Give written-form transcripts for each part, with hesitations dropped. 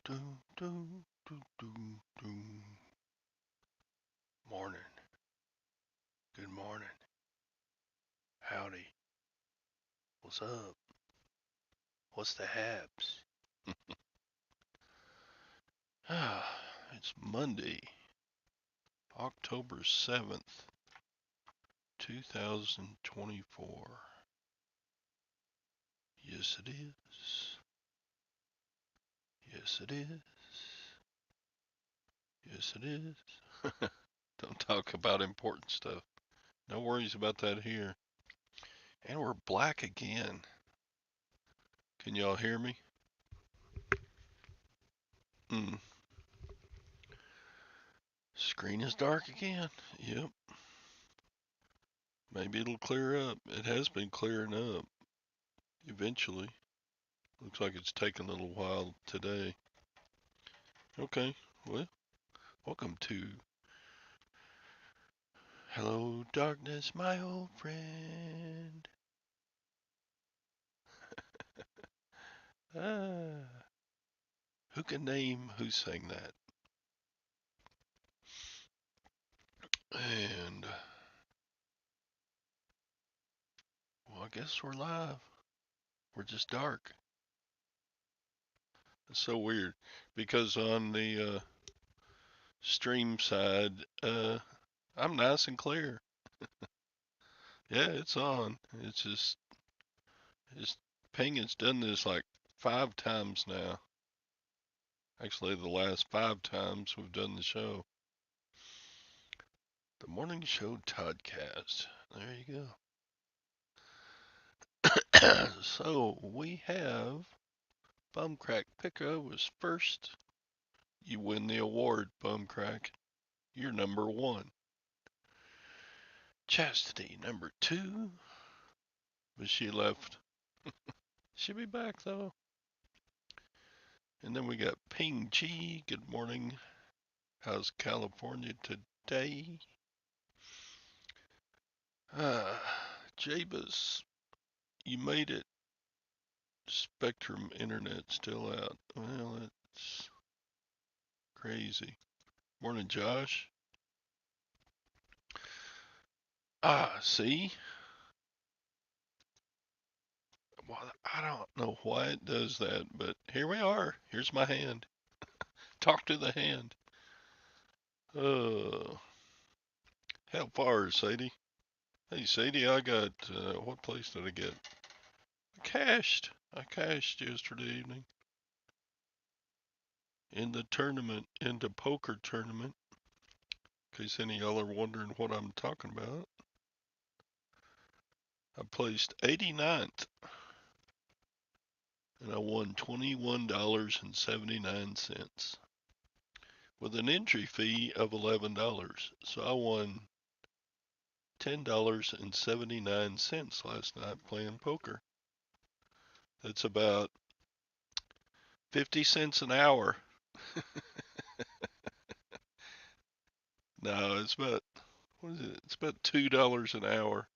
Doom, doom, doom, doom, doom. Morning. Good morning. Howdy. What's up? What's the haps? It's Monday, October 7th, 2024. Yes, it is. Yes, it is. Yes, it is. Don't talk about important stuff. No worries about that here. And we're black again. Can y'all hear me? Hmm. Screen is dark again. Yep. Maybe it'll clear up. It has been clearing up eventually. Looks like it's taken a little while today. Okay, well, welcome to Hello Darkness, my old friend. Ah, who can name who sang that? And, well, I guess we're live. We're just dark. It's so weird because on the stream side, I'm nice and clear. Yeah, it's on. It's Ping has done this like 5 times now. Actually, the last 5 times we've done the show. The Morning Show Toddcast. There you go. So we have Bumcrack Picker was first. You win the award, Bumcrack. You're number one. Chastity, number two. But she left. She'll be back though. And then we got Ping G. Good morning. How's California today? Ah, Jabez, you made it. Spectrum Internet still out. Well, it's crazy. Morning, Josh. See? Well, I don't know why it does that, but here we are. Here's my hand. Talk to the hand. Uh, how far, Sadie? Hey, Sadie, I got, what place did I get? I cashed yesterday evening in the tournament, in the poker tournament. In case any of y'all are wondering what I'm talking about. I placed 89th and I won $21.79 with an entry fee of $11. So I won $10.79 last night playing poker. That's about 50 cents an hour. No, it's about, what is it? It's about $2 an hour.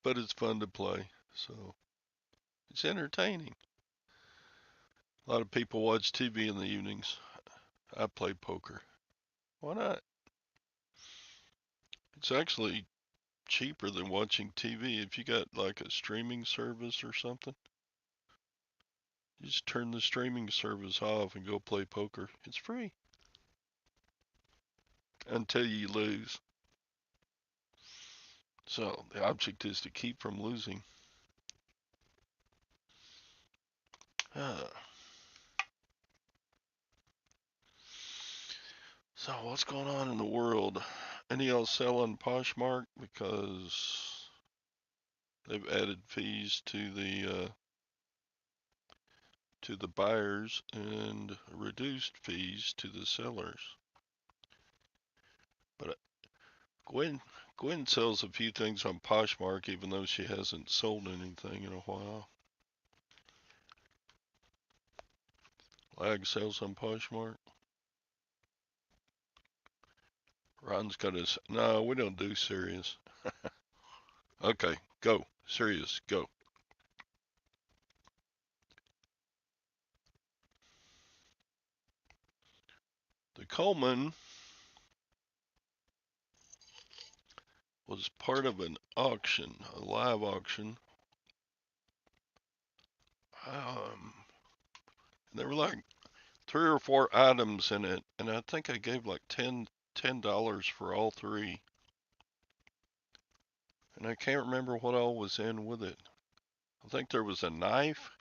But it's fun to play. So it's entertaining. A lot of people watch TV in the evenings. I play poker. Why not? It's actually cheaper than watching TV. If you got like a streaming service or something, you just turn the streaming service off and go play poker. It's free until you lose. So the object is to keep from losing. Uh, so what's going on in the world? Any of y'all selling Poshmark because they've added fees to the buyers and reduced fees to the sellers? But Gwen sells a few things on Poshmark, even though she hasn't sold anything in a while. Lag sells on Poshmark. Ron's got his. No, we don't do serious. Okay, go. Serious, go. Coleman was part of an auction, a live auction. There were like 3 or 4 items in it, and I think I gave like $10 for all 3. And I can't remember what all was in with it. I think there was a knife.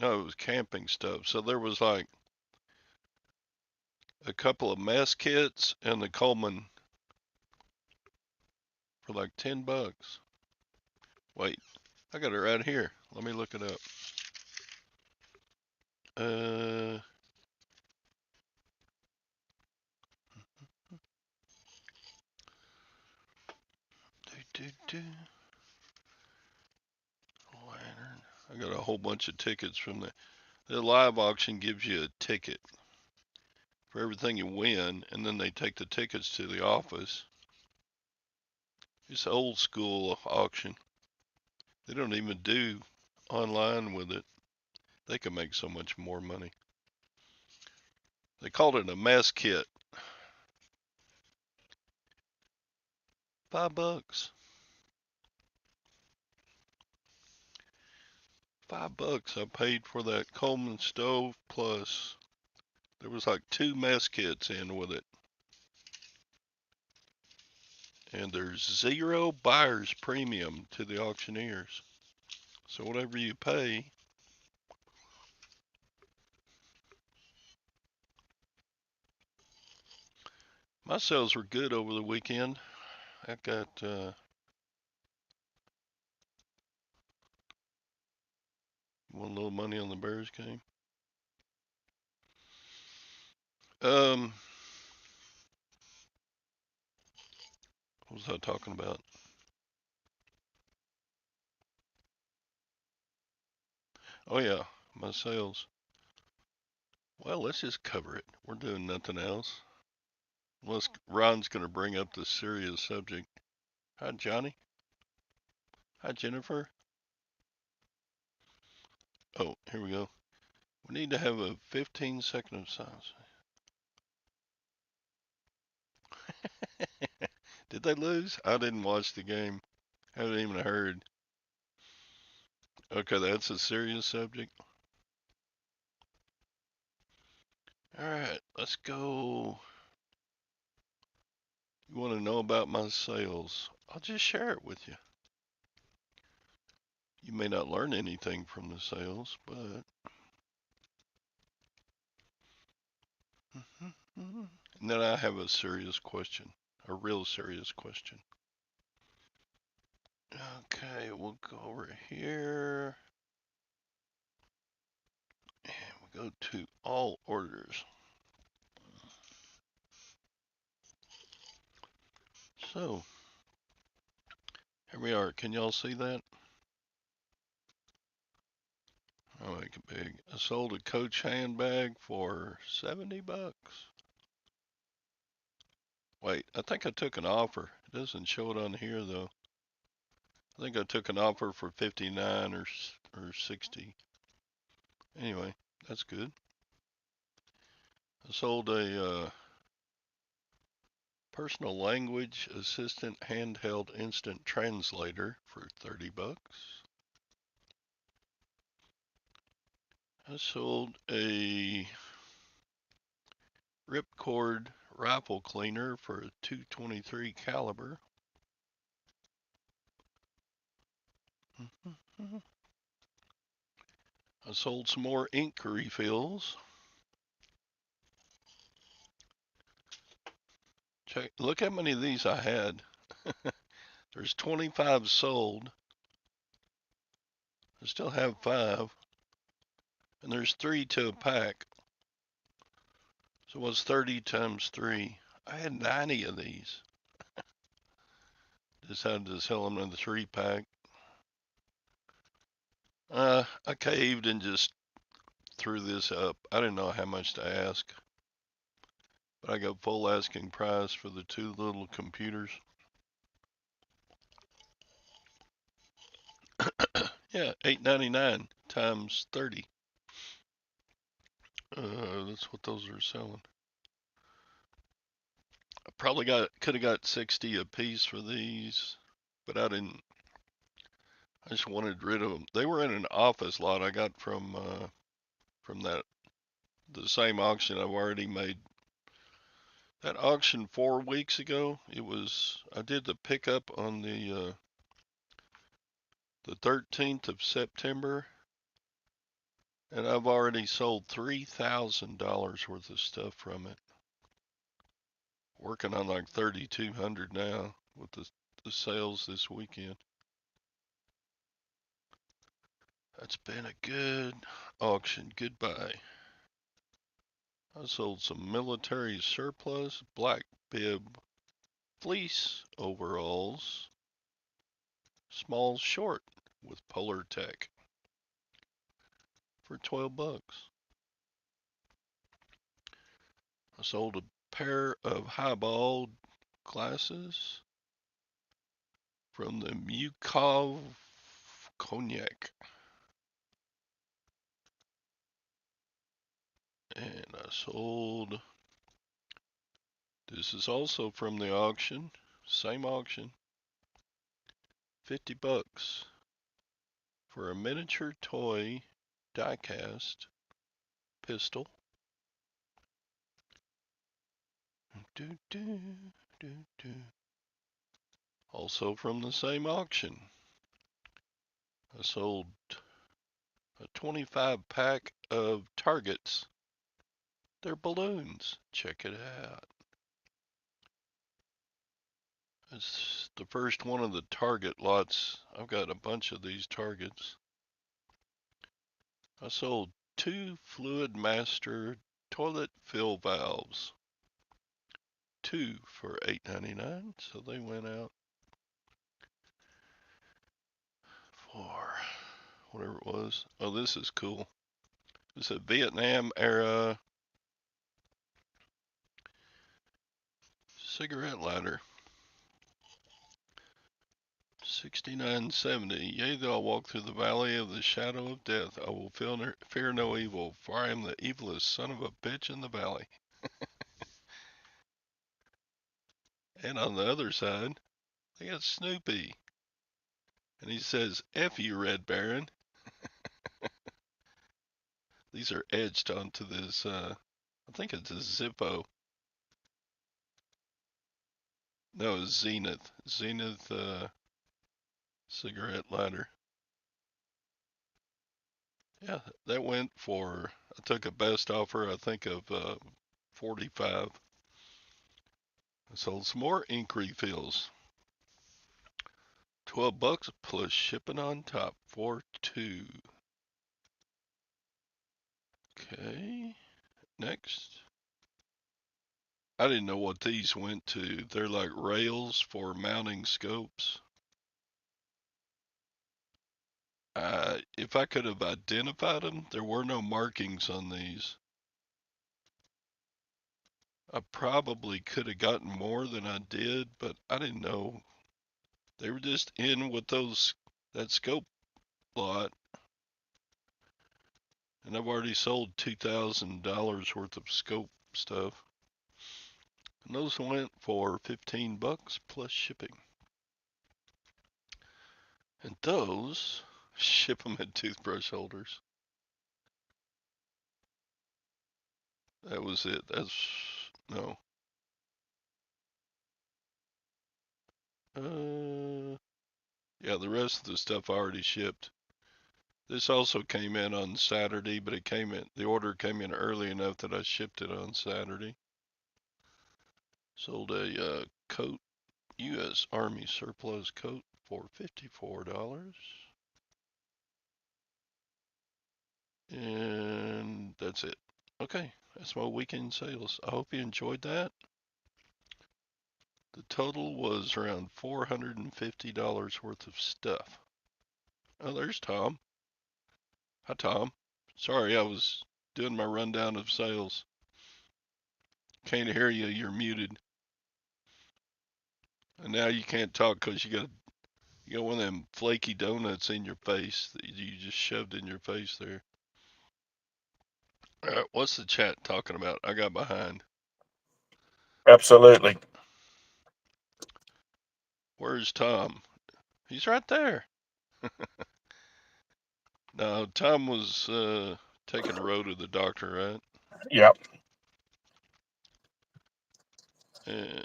No, it was camping stuff. So there was like a couple of mess kits and the Coleman for like $10. Wait, I got it right here. Let me look it up. Uh, Lantern. I got a whole bunch of tickets from the live auction. Gives you a ticket for everything you win, and then they take the tickets to the office. It's old school auction. They don't even do online with it. They can make so much more money. They called it a mess kit. $5. $5 I paid for that Coleman stove, plus there was like 2 mess kits in with it. And there's 0 buyer's premium to the auctioneers. So whatever you pay. My sales were good over the weekend. I got won a little money on the Bears game. What was I talking about? Oh yeah, my sales. Well, let's just cover it. We're doing nothing else. Unless Ron's going to bring up the serious subject. Hi, Johnny. Hi, Jennifer. Oh, here we go. We need to have a 15-second of silence. Did they lose? I didn't watch the game. Haven't even heard. Okay, that's a serious subject. All right, let's go. You want to know about my sales? I'll just share it with you. You may not learn anything from the sales, but. And then I have a serious question, a real serious question. Okay, we'll go over here. And we go to all orders. So, here we are. Can y'all see that? I'll make it big. I sold a Coach handbag for $70. Wait, I think I took an offer. It doesn't show it on here though. I think I took an offer for 59 or 60. Anyway, that's good. I sold a personal language assistant handheld instant translator for $30. I sold a ripcord rifle cleaner for a .223 caliber. I sold some more ink refills. Check, look how many of these I had. There's 25 sold. I still have 5. And there's 3 to a pack. So what's 30 times 3? I had 90 of these. Decided to sell them in the 3-pack. I caved and just threw this up. I didn't know how much to ask. But I got full asking price for the 2 little computers. Yeah, $8.99 times 30. That's what those are selling. I probably could have got 60 a piece for these, but I didn't. I just wanted rid of them. They were in an office lot I got from the same auction I've already made. That auction 4 weeks ago, I did the pickup on the 13th of September, and I've already sold $3,000 worth of stuff from it. Working on like 3,200 now with the sales this weekend. That's been a good auction. Goodbye. I sold some military surplus, black bib fleece overalls, small short with Polar Tech for 12 bucks. I sold a pair of highball glasses from the Mukov Cognac. And I sold, this is also from the auction, same auction, 50 bucks for a miniature toy die-cast pistol. Do, do, do, do. Also from the same auction. I sold a 25 pack of targets. They're balloons. Check it out. It's the first one of the target lots. I've got a bunch of these targets. I sold 2 Fluid Master toilet fill valves. 2 for $8.99, so they went out for whatever it was. Oh, this is cool. It's a Vietnam era cigarette lighter. 69.70. Yea, though I walk through the valley of the shadow of death, I will fear no evil, for I am the evilest son of a bitch in the valley. And on the other side, they got Snoopy. And he says, F you, Red Baron. These are edged onto this, I think it's a Zippo. No, it's Zenith. Zenith cigarette lighter. Yeah, that went for, I took a best offer, I think, of 45. I sold some more ink refills. 12 bucks plus shipping on top for 2. Okay, next. I didn't know what these went to. They're like rails for mounting scopes. If I could have identified them, there were no markings on these. I probably could have gotten more than I did, but I didn't know. They were just in with that scope lot. And I've already sold $2,000 worth of scope stuff. And those went for 15 bucks plus shipping. And those, ship them in toothbrush holders. That was it. No. Yeah, the rest of the stuff I already shipped. This also came in on Saturday, but the order came in early enough that I shipped it on Saturday. Sold a coat, U.S. Army surplus coat for $54. And that's it. Okay, that's my weekend sales. I hope you enjoyed that. The total was around $450 worth of stuff. Oh, there's Tom. Hi, Tom. Sorry, I was doing my rundown of sales. Can't hear you. You're muted. And now you can't talk because you got one of them flaky donuts in your face that you just shoved in your face there. All right, what's the chat talking about? I got behind. Absolutely. Where's Tom? He's right there. No, Tom was taking Ro to the doctor, right? Yep. And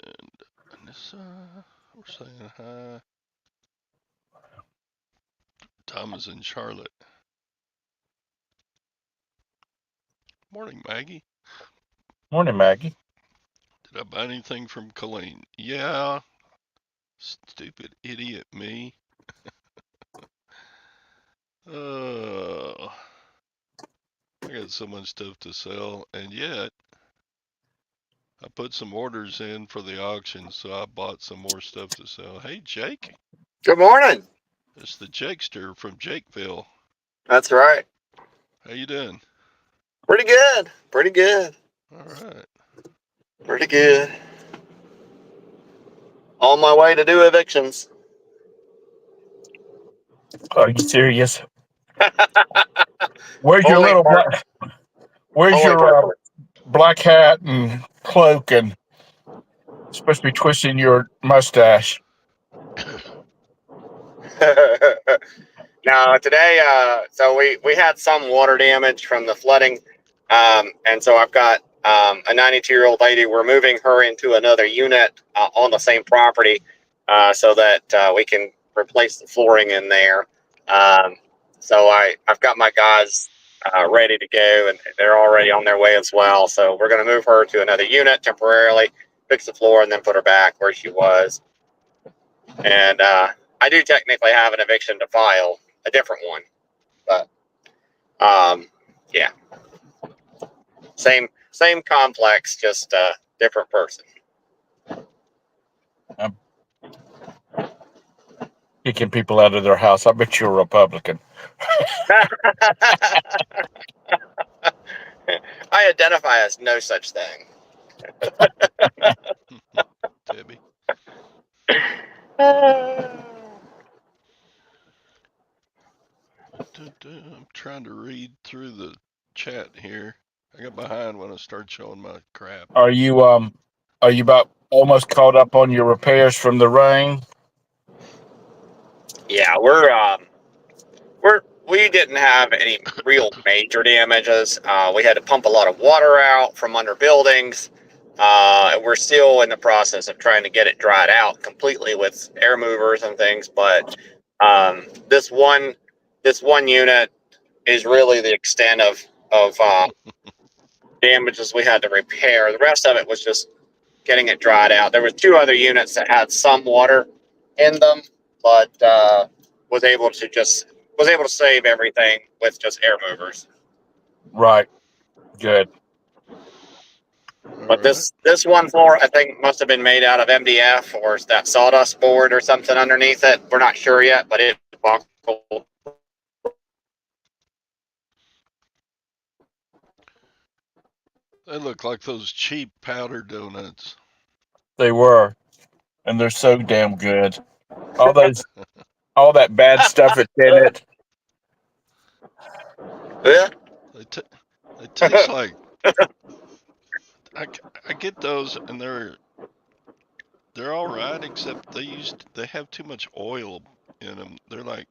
Anissa, we're saying hi. Tom is in Charlotte. Morning, Maggie. Morning, Maggie. Did I buy anything from Colleen? Yeah. Stupid idiot me. I got so much stuff to sell, and yet I put some orders in for the auction, so I bought some more stuff to sell. Hey, Jake. Good morning. It's the Jakester from Jakeville. That's right. How you doing? Pretty good. Pretty good. All right. Pretty good. On my way to do evictions. Are you serious? Where's your Only little part. black? Where's Only part. your black hat and cloak and supposed to be twisting your mustache? No, today. So we had some water damage from the flooding, and so I've got a 92-year-old lady. We're moving her into another unit on the same property, so that we can replace the flooring in there. Um, so I've got my guys ready to go, and they're already on their way as well. So we're going to move her to another unit temporarily, fix the floor, and then put her back where she was. And I do technically have an eviction to file, a different one, but yeah, same complex, just a different person. I'm kicking people out of their house. I bet you're a Republican. I identify as no such thing. Debbie. I'm trying to read through the chat here. I got behind when I started showing my crap. Are you about almost caught up on your repairs from the rain? Yeah, we didn't have any real major damages. We had to pump a lot of water out from under buildings. We're still in the process of trying to get it dried out completely with air movers and things. But this one unit is really the extent of damages we had to repair. The rest of it was just getting it dried out. There were two other units that had some water in them, but was able to save everything with just air movers. Right. Good. All But right. this one floor, I think, must have been made out of MDF or that sawdust board or something underneath it. We're not sure yet, but it buckled. They look like those cheap powder donuts. They were, and they're so damn good. All that bad stuff that's in it. Yeah. They taste like I get those and they're all right except they have too much oil in them. They're like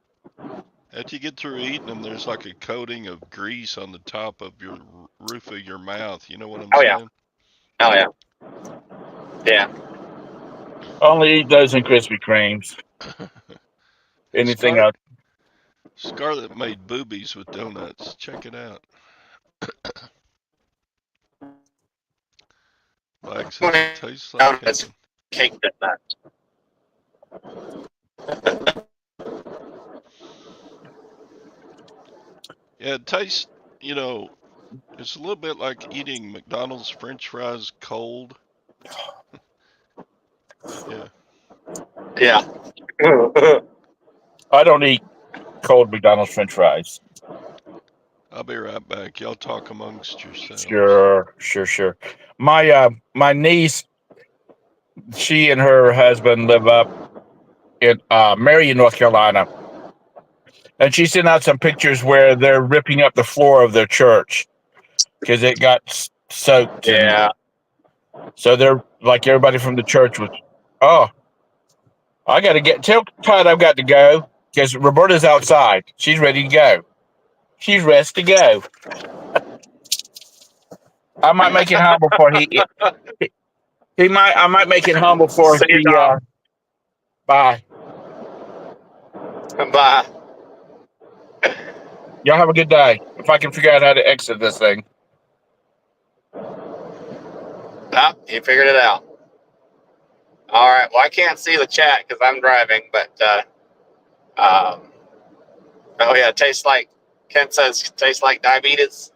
after you get through eating them, there's like a coating of grease on the top of your roof of your mouth. You know what I'm Oh yeah. saying? Oh yeah. Yeah. Only eat those in Krispy Kremes. Hey, Anything else? Scarlett made boobies with donuts. Check it out. Mike says it tastes like It's heaven. caked in that. Yeah, it tastes, you know, it's a little bit like eating McDonald's French fries cold. Yeah. Yeah. I don't eat cold McDonald's French fries. I'll be right back. Y'all talk amongst yourselves. Sure. My niece, she and her husband live up in Marion, North Carolina, and she sent out some pictures where they're ripping up the floor of their church because it got soaked, and Yeah. so they're like everybody from the church was. Oh, I got to tell Todd I've got to go because Roberta's outside. She's ready to go. She's ready to go. I might make it home before he might. I might make it home before See you, he. Tom. Bye. Bye. Y'all have a good day. If I can figure out how to exit this thing. Oh, you figured it out. All right. Well, I can't see the chat because I'm driving, but oh yeah, tastes like Ken says tastes like diabetes.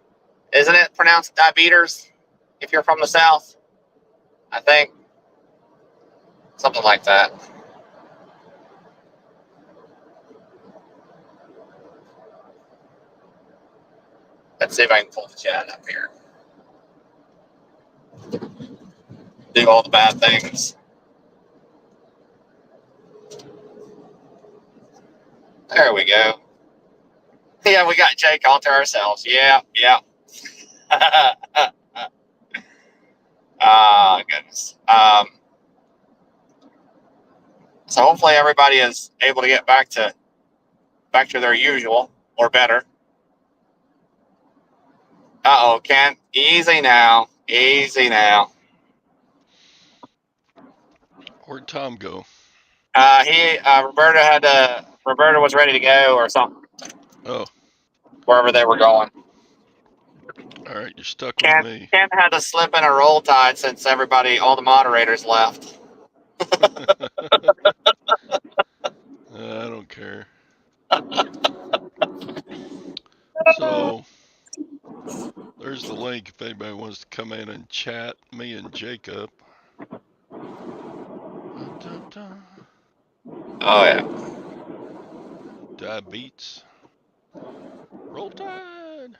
Isn't it pronounced diabetes if you're from the South? I think something like that. Let's see if I can pull the chat up here. Do all the bad things. There we go. Yeah, we got Jake all to ourselves. Yeah, yeah. Ah, goodness. So hopefully everybody is able to get back to their usual or better. Uh-oh, Ken. Easy now. Easy now. Where'd Tom go? Roberta was ready to go or something, Oh, wherever they were going. all right. You're stuck with Ken me. had to slip in a roll tide since all the moderators left. I don't care. So there's the link if anybody wants to come in and chat me and Jacob. Oh yeah. Diabetes. Roll Tide.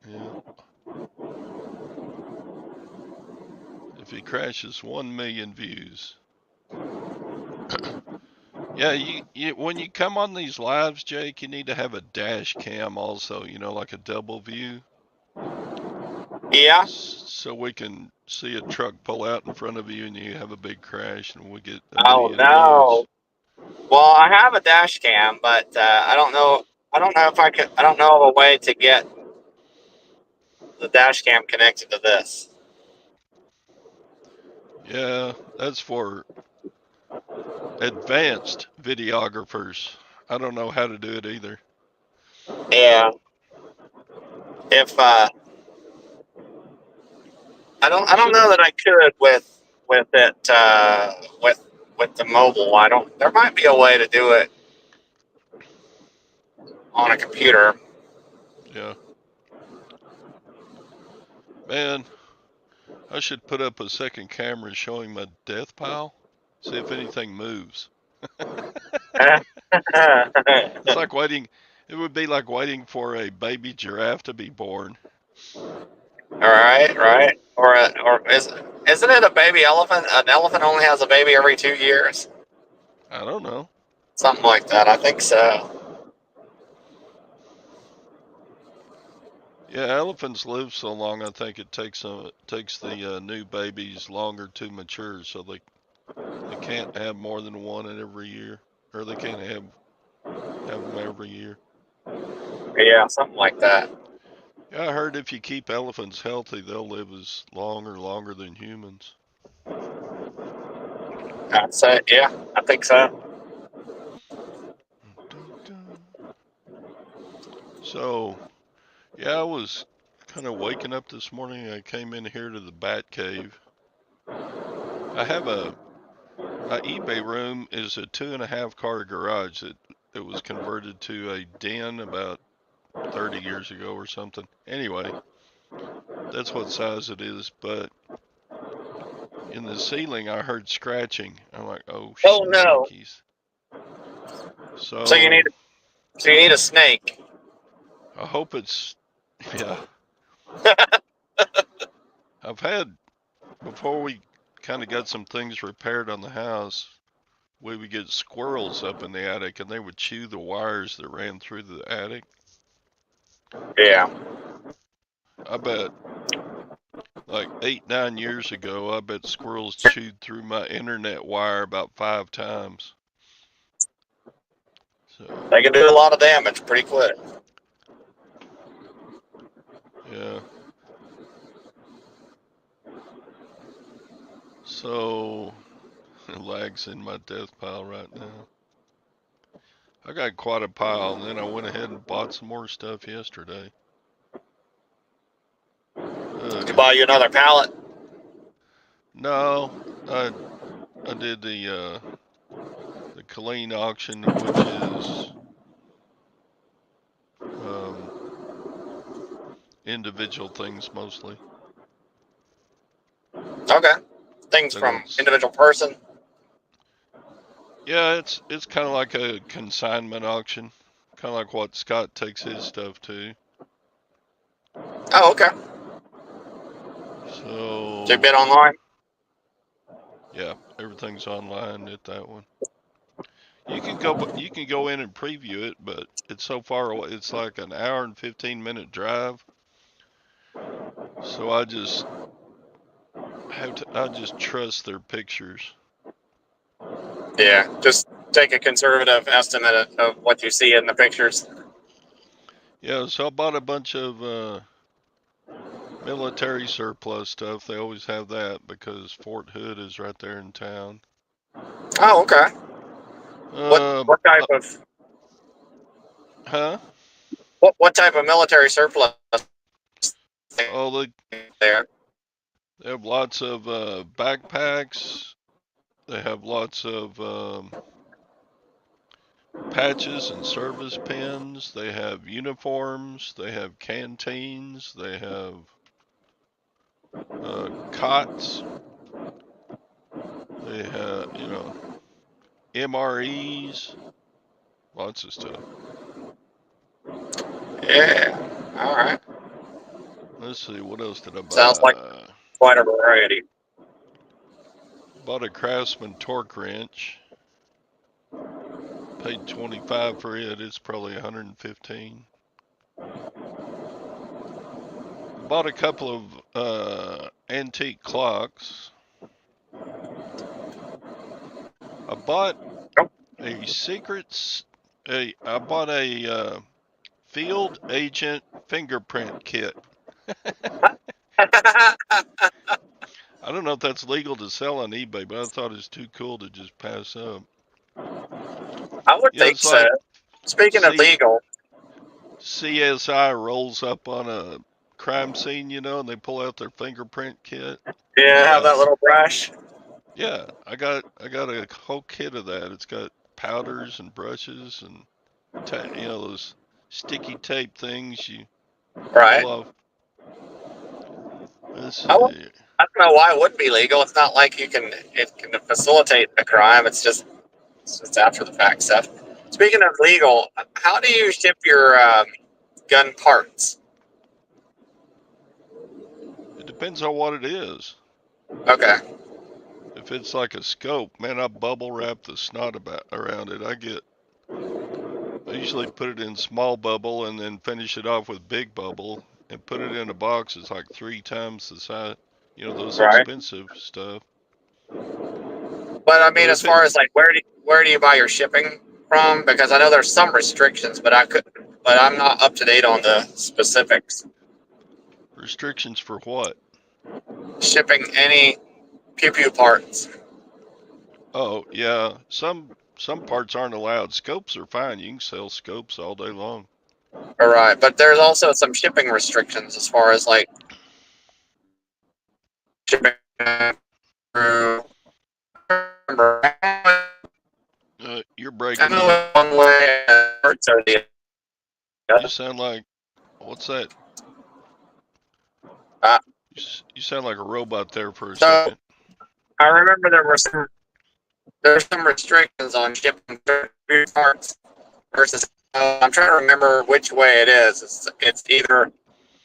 Yeah. If he crashes, 1 million views. Yeah, you when you come on these lives, Jake, you need to have a dash cam also, like a double view. Yeah. So we can see a truck pull out in front of you and you have a big crash and we get a Oh million views. no. Well, I have a dash cam, but I don't know. I don't know if I could. I don't know of a way to get the dash cam connected to this. Yeah, that's for advanced videographers. I don't know how to do it either. Yeah. If I don't know that I could with it with the mobile. I don't. There might be a way to do it on a computer. Yeah. Man, I should put up a second camera showing my death pile. See if anything moves. It's like waiting. It would be like waiting for a baby giraffe to be born. All right, right. Or isn't it a baby elephant? An elephant only has a baby every 2 years. I don't know. Something like that. I think so. Yeah, elephants live so long. I think it takes the new babies longer to mature, so they can't have more than one in every year, or they can't have them every year. Yeah, something like that. Yeah, I heard if you keep elephants healthy, they'll live as long or longer than humans. I'd say, yeah, I think so. So, yeah, I was kind of waking up this morning. I came in here to the Bat Cave. I have my eBay room is a 2.5 car garage that was converted to a den about 30 years ago or something. Anyway, that's what size it is. But in the ceiling, I heard scratching. I'm like, oh, Oh no! shnikes. So you So need a snake. I hope it's, yeah. I've had, before we kind of got some things repaired on the house, we would get squirrels up in the attic and they would chew the wires that ran through the attic. Yeah. I bet like 8, 9 years ago, I bet squirrels chewed through my internet wire about 5 times. So They can do a lot of damage pretty quick. yeah. So lag's in my death pile right now. I got quite a pile, and then I went ahead and bought some more stuff yesterday. Did you buy you another pallet? No, I did the Colleen auction, which is individual things mostly. Okay. Things They from don't. individual person. Yeah, it's kind of like a consignment auction, kind of like what Scott takes his stuff to. Oh, okay. So you So bid online? yeah, everything's online at that one. You can go in and preview it, but it's so far away. It's like an hour and 15-minute drive. So I just trust their pictures. Yeah, just take a conservative estimate of what you see in the pictures. Yeah, so I bought a bunch of military surplus stuff. They always have that because Fort Hood is right there in town. Oh, okay. What type of Huh? what type of military surplus Oh, there? they have lots of backpacks. They have lots of patches and service pins. They have uniforms. They have canteens. They have cots. They have, MREs. Lots of stuff. Yeah. All right. Let's see, what else did I Sounds like buy? quite a variety. Bought a Craftsman torque wrench. Paid 25 for it. It's probably 115. Bought a couple of antique clocks. I bought a secrets. I bought a field agent fingerprint kit. I don't know if that's legal to sell on eBay, but I thought it was too cool to just pass up. I would You know, think it's so. like Speaking of legal, CSI rolls up on a crime scene, and they pull out their fingerprint kit. yeah, have Yeah, that little brush. yeah. I got a whole kit of that. It's got powders and brushes and those sticky tape things you pull Right. off. Let's I see. don't know why it wouldn't be legal. It's not like it can facilitate a crime. It's after the fact stuff. Speaking of legal, how do you ship your gun parts? It depends on what it is. Okay. If it's like a scope, man, I bubble wrap the snot around it. I usually put it in small bubble and then finish it off with big bubble and put it in a box. It's like 3 times the size, those Right. expensive stuff. But I mean, But as if it far as like where do you buy your shipping from? Because I know there's some restrictions, but I'm not up to date on the specifics. restrictions for what? Shipping any pew pew parts. Oh, yeah, some parts aren't allowed. Scopes are fine. You can sell scopes all day long. All right, but there's also some shipping restrictions as far as like shipping through. You're I breaking up. know one way parts are the You other. sound like, what's that? Uh, You sound like a robot there for a so second. I remember there's some restrictions on shipping through parts versus. I'm trying to remember which way it is. It's either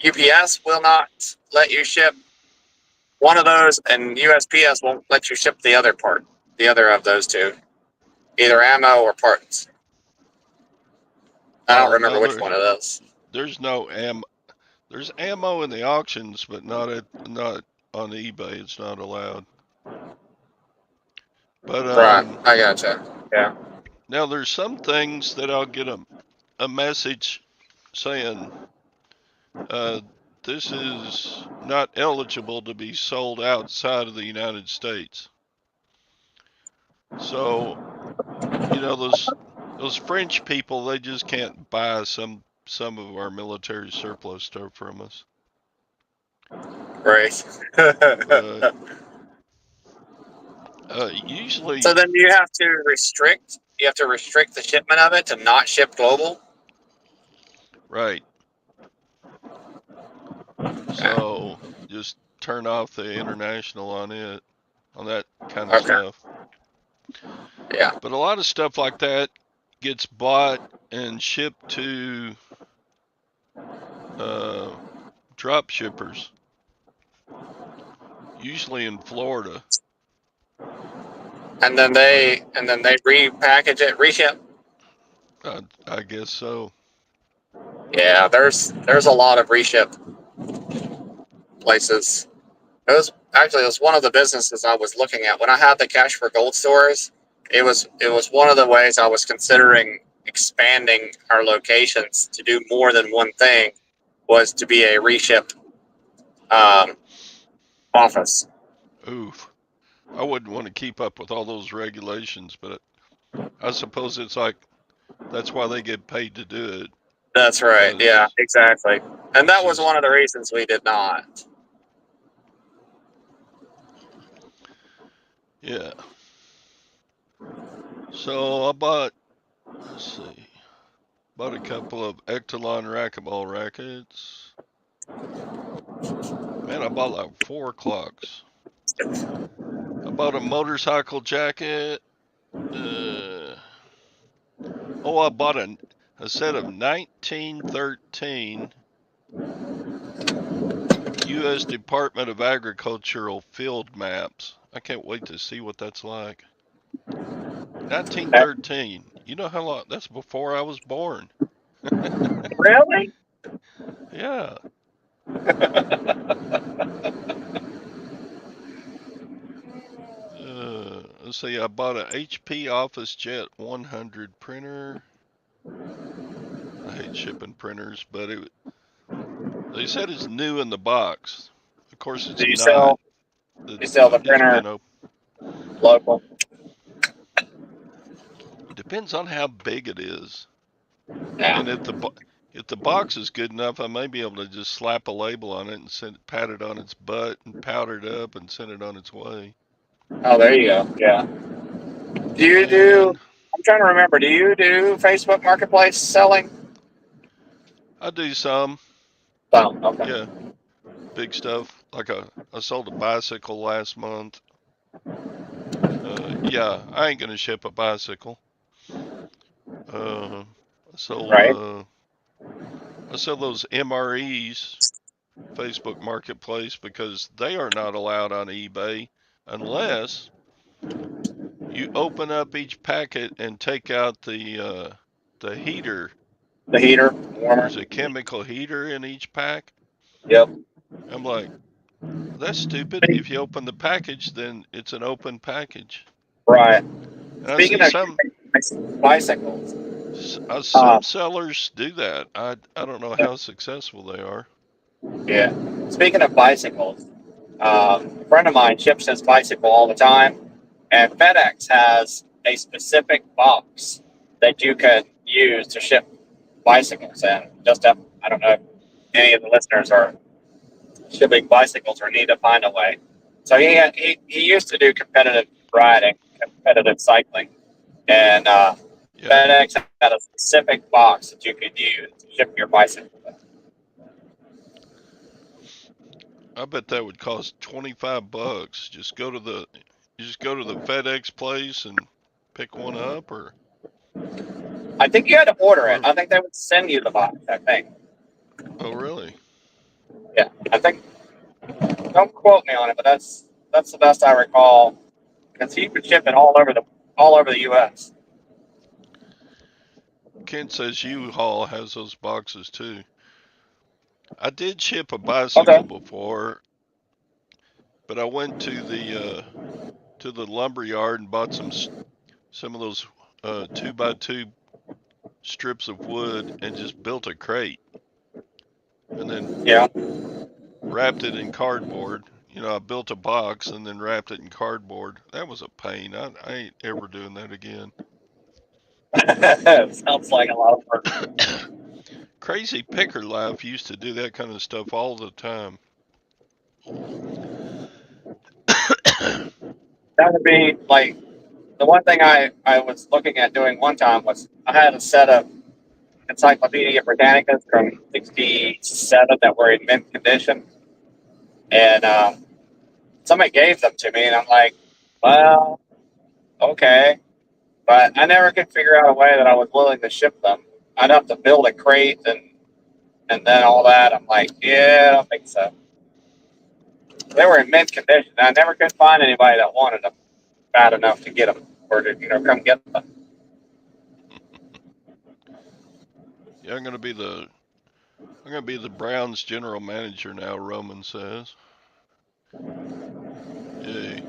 UPS will not let you ship one of those, and USPS won't let you ship the other part, the other of those two, either ammo or parts. I don't Oh remember no, which one it is. there's no There's ammo in the auctions, but not on eBay. It's not allowed. But Right, I gotcha. Yeah. Now there's some things that I'll get a message saying this is not eligible to be sold outside of the United States. So, those French people, they just can't buy some of our military surplus stuff from us. Right. But usually, So then you have to restrict. You have to restrict the shipment of it to not ship global. right. So just turn off the international on that kind of Okay. stuff. Yeah. But a lot of stuff like that gets bought and shipped to drop shippers, usually in Florida. And then they repackage it, reship. I guess so. Yeah, there's a lot of reship places. It was one of the businesses I was looking at when I had the Cash for Gold stores. It was one of the ways I was considering expanding our locations to do more than one thing, was to be a reship um, office. Oof. I wouldn't want to keep up with all those regulations, but I suppose it's like that's why they get paid to do it, That's right. Yeah, because exactly. And it's that was just, one of the reasons we did not. yeah. So I bought, let's see, bought a couple of Echelon racquetball rackets. Man, I bought like 4 clocks. I bought a motorcycle jacket. Uh, I bought a set of 1913 U.S. Department of Agricultural field maps. I can't wait to see what that's like. 1913. You know how long? That's before I was born. Really? Yeah. Let's see. I bought a HP Office Jet 100 printer. I hate shipping printers, but they said it's new in the box. Of course, Do it's you not. sell the It's printer been open. local? Depends on how big it is, Yeah. and if the box is good enough, I may be able to just slap a label on it and pat it on its butt and powder it up and send it on its way. Oh, there you go. Yeah. Do you do? And I'm trying to remember. Do you do Facebook Marketplace selling? I do some, Oh, okay. yeah, big stuff. Like I sold a bicycle last month. Yeah, I ain't gonna ship a bicycle. I sold Right. I sell those MREs, Facebook Marketplace, because they are not allowed on eBay unless you open up each packet and take out the heater. The heater, warmer. There's a chemical heater in each pack. Yep. I'm like, that's stupid. If you open the package, then it's an open package. Right. And I Speaking see of bicycles, some sellers do that. I don't know how successful they are. yeah. Speaking of bicycles, a friend of mine ships his bicycle all the time, and FedEx has a specific box that you can use to ship bicycles. And I don't know if any of the listeners are shipping bicycles or need to find a way. So he used to do competitive riding, competitive cycling, and Yeah, FedEx had a specific box that you could use to ship your bicycle with. I bet that would cost $25. Just go to the FedEx place and pick one up, I think you had to order it. or I think they would send you the box. I think. oh really? Yeah, I think. Don't quote me on it, but that's the best I recall. Because he would ship it all over the U.S. Kent says U-Haul has those boxes too. I did ship a Okay. bicycle before, but I went to the lumber yard and bought some of those 2x2 strips of wood and just built a crate, and then Yeah. wrapped it in cardboard. I built a box and then wrapped it in cardboard. That was a pain. I ain't ever doing that again. Sounds like a lot of work. Crazy Picker Life used to do that kind of stuff all the time. That would be like the one thing I was looking at doing one time was I had a set of Encyclopedia Britannicas from '67 that were in mint condition, and somebody gave them to me, and I'm like, well, okay, but I never could figure out a way that I was willing to ship them. I'd have to build a crate and then all that. I'm like, yeah, I don't think so. They were in mint condition. I never could find anybody that wanted them bad enough to get them or to come get them. Yeah, I'm gonna be the Browns general manager now. Roman says. Yay.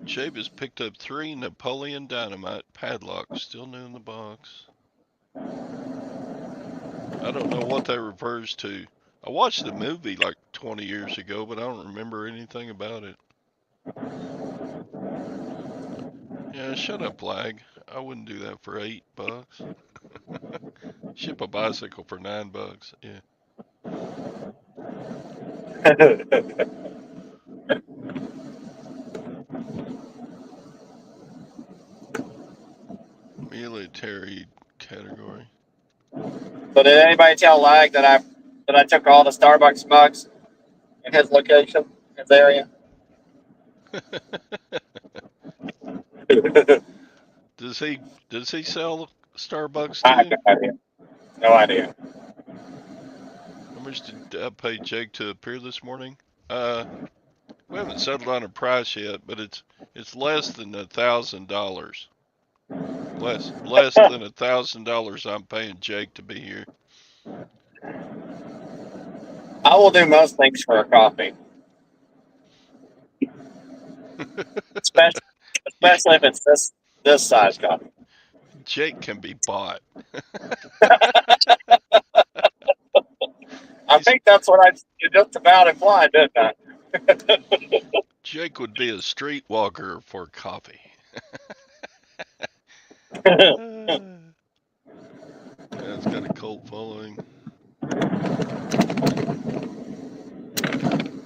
Shabe has picked up 3 Napoleon Dynamite padlocks, still new in the box. I don't know what that refers to. I watched the movie like 20 years ago, but I don't remember anything about it. Yeah, shut up, Lag. I wouldn't do that for $8. Ship a bicycle for $9. Yeah. Military category. So did anybody tell Lag that I took all the Starbucks mugs in his location, his area? Does he sell Starbucks I have too? no idea. No idea. How much did I pay Jake to appear this morning? We haven't settled on a price yet, but it's less than $1,000. Less than $1,000 I'm paying Jake to be here. I will do most things for a coffee, especially if it's this size coffee. Jake can be bought. I think that's what I just about implied, didn't I? Jake would be a streetwalker for coffee. Yeah, it's got a cult following.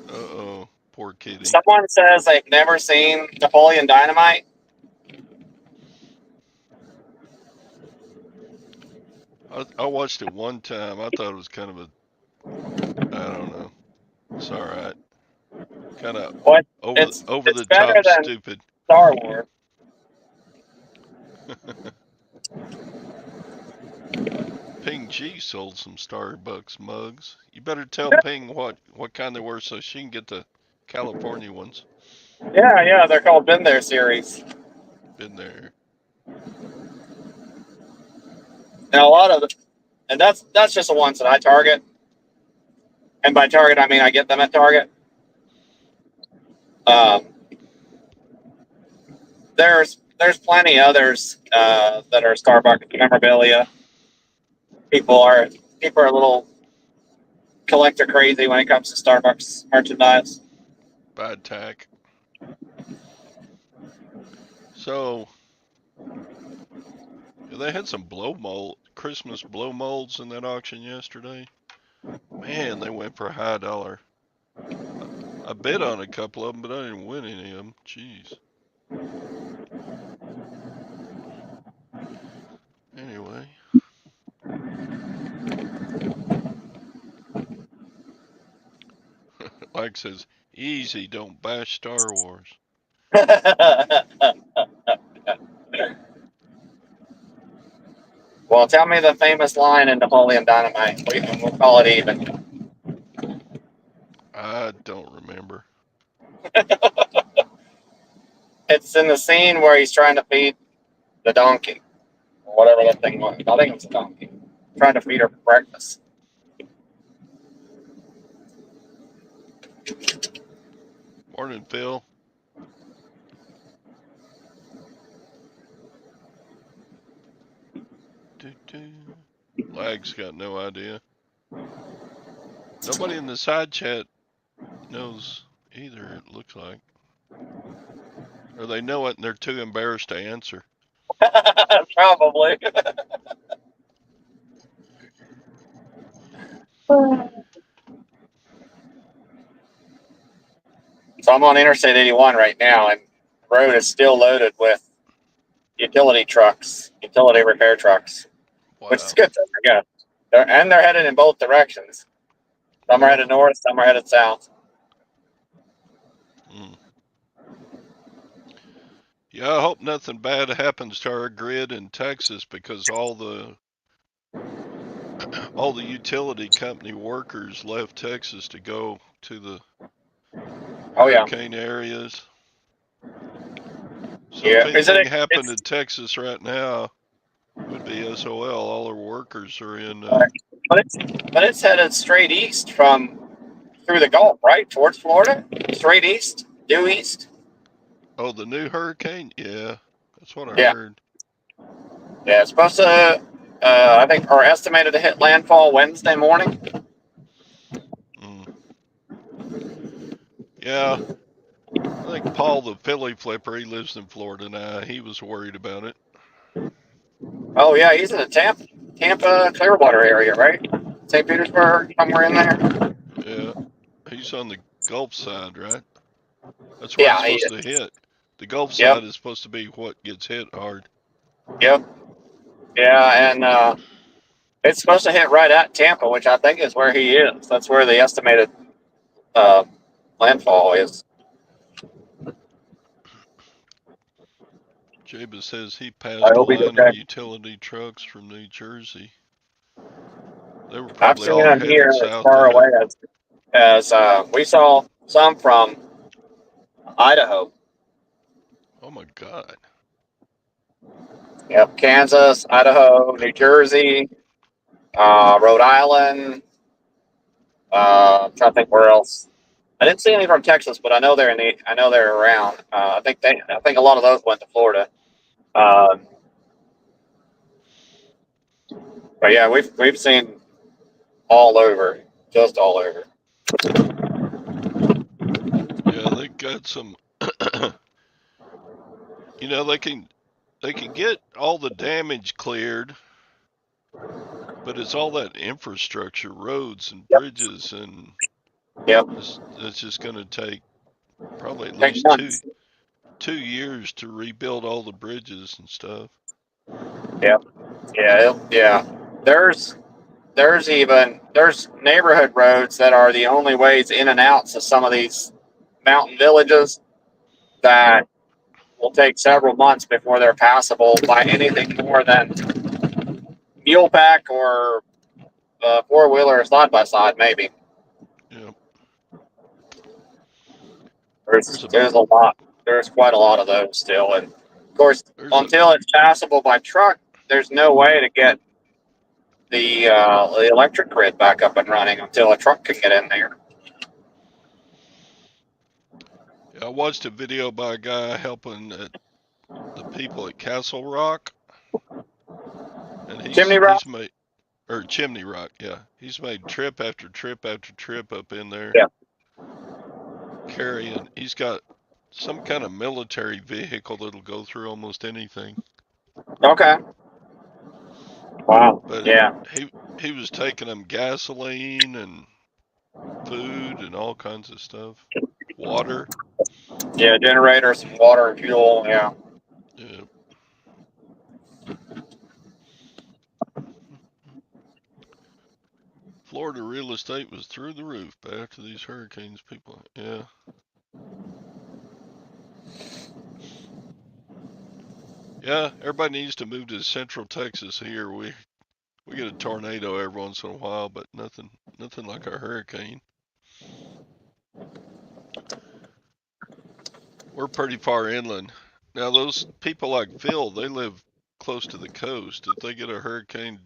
Uh-oh, poor kitty. Someone says they've never seen Napoleon Dynamite. I watched it one time. I thought it was kind of I don't know. It's all right. Kind of What? over It's the better top than stupid. Star Wars. Ping G sold some Starbucks mugs. You better tell Ping what kind they were so she can get the California ones. Yeah, they're called Been There series. Been there. And a lot of and that's just the ones that I target. And by target, I mean I get them at Target. Um, there's plenty others that are Starbucks memorabilia. People are a little collector crazy when it comes to Starbucks merchandise. Bad tack. So they had some Christmas blow molds in that auction yesterday. Man, they went for a high dollar. I bid on a couple of them, but I didn't win any of them. Jeez. Anyway. Like says, easy, don't bash Star Wars. Well, tell me the famous line in Napoleon Dynamite. We'll call it even. I don't remember. It's in the scene where he's trying to feed the donkey, or whatever that thing was. I think it was a donkey. Trying to feed her for breakfast. Morning, Phil. Lag's got no idea. Nobody in the side chat knows either, it looks like. Or they know it and they're too embarrassed to answer. Probably. So I'm on Interstate 81 right now, and the road is still loaded with utility trucks, utility repair trucks, which is Wow. good. I guess. They're headed in both directions. Some are Well, headed north, some are headed south. yeah, I hope nothing bad happens to our grid in Texas because all the utility company workers left Texas to go to the Oh yeah, hurricane areas. So if yeah. Is anything it? happened It's in Texas right now, it would be SOL. All our workers are in. but it's headed straight east from through the Gulf, right, towards Florida, straight east, due east. Oh, the new hurricane? Yeah, that's what I Yeah, heard. yeah. It's supposed to. I think, or estimated to hit landfall Wednesday morning. Mm. Yeah, I think Paul the Philly flipper, he lives in Florida now. He was worried about it. Oh yeah, he's in the Tampa Clearwater area, right? St. Petersburg, somewhere in there. Yeah, he's on the Gulf side, right? That's where it's Yeah, he supposed to is. hit. The Gulf Yep, side is supposed to be what gets hit hard. yep, yeah, and it's supposed to hit right at Tampa, which I think is where he is. That's where the estimated uh, landfall is. Jabez says he I passed a hope he's line of okay. utility trucks from New Jersey. They were I've probably seen all him headed here as south far to away help. as we saw some from Idaho. Oh my God. Yep, Kansas, Idaho, New Jersey, Rhode Island. I'm trying to think where else. I didn't see any from Texas, but I know they're around. I think a lot of those went to Florida. Um, but yeah, we've seen all over, just all over. Yeah, they got some. They can get all the damage cleared, but it's all that infrastructure, roads and Yep, bridges, and yep. it's just going to take probably at Take least two months. 2 years to rebuild all the bridges and stuff. Yep, yeah. There's there's neighborhood roads that are the only ways in and outs of some of these mountain villages that will take several months before they're passable by anything more than mule pack or four wheeler side by side, maybe. Yeah, There's there's a there's a lot. There's quite a lot of those still, and of course, there's a until it's passable by truck, there's no way to get the electric grid back up and running until a truck can get in there. Yeah, I watched a video by a guy helping the people at Castle Rock, and Chimney Rock. he's made or Chimney Rock, yeah, he's made trip after trip after trip up in there Yeah. carrying. He's got some kind of military vehicle that'll go through almost anything. Okay. Wow. But Yeah. he was taking them gasoline and food and all kinds of stuff, water. Yeah. Generators, water, and fuel. Yeah. Yeah. Florida real estate was through the roof after these hurricanes, people. Yeah. Yeah, everybody needs to move to Central Texas here. We get a tornado every once in a while, but nothing like a hurricane. We're pretty far inland. Now those people like Phil, they live close to the coast. If they get a hurricane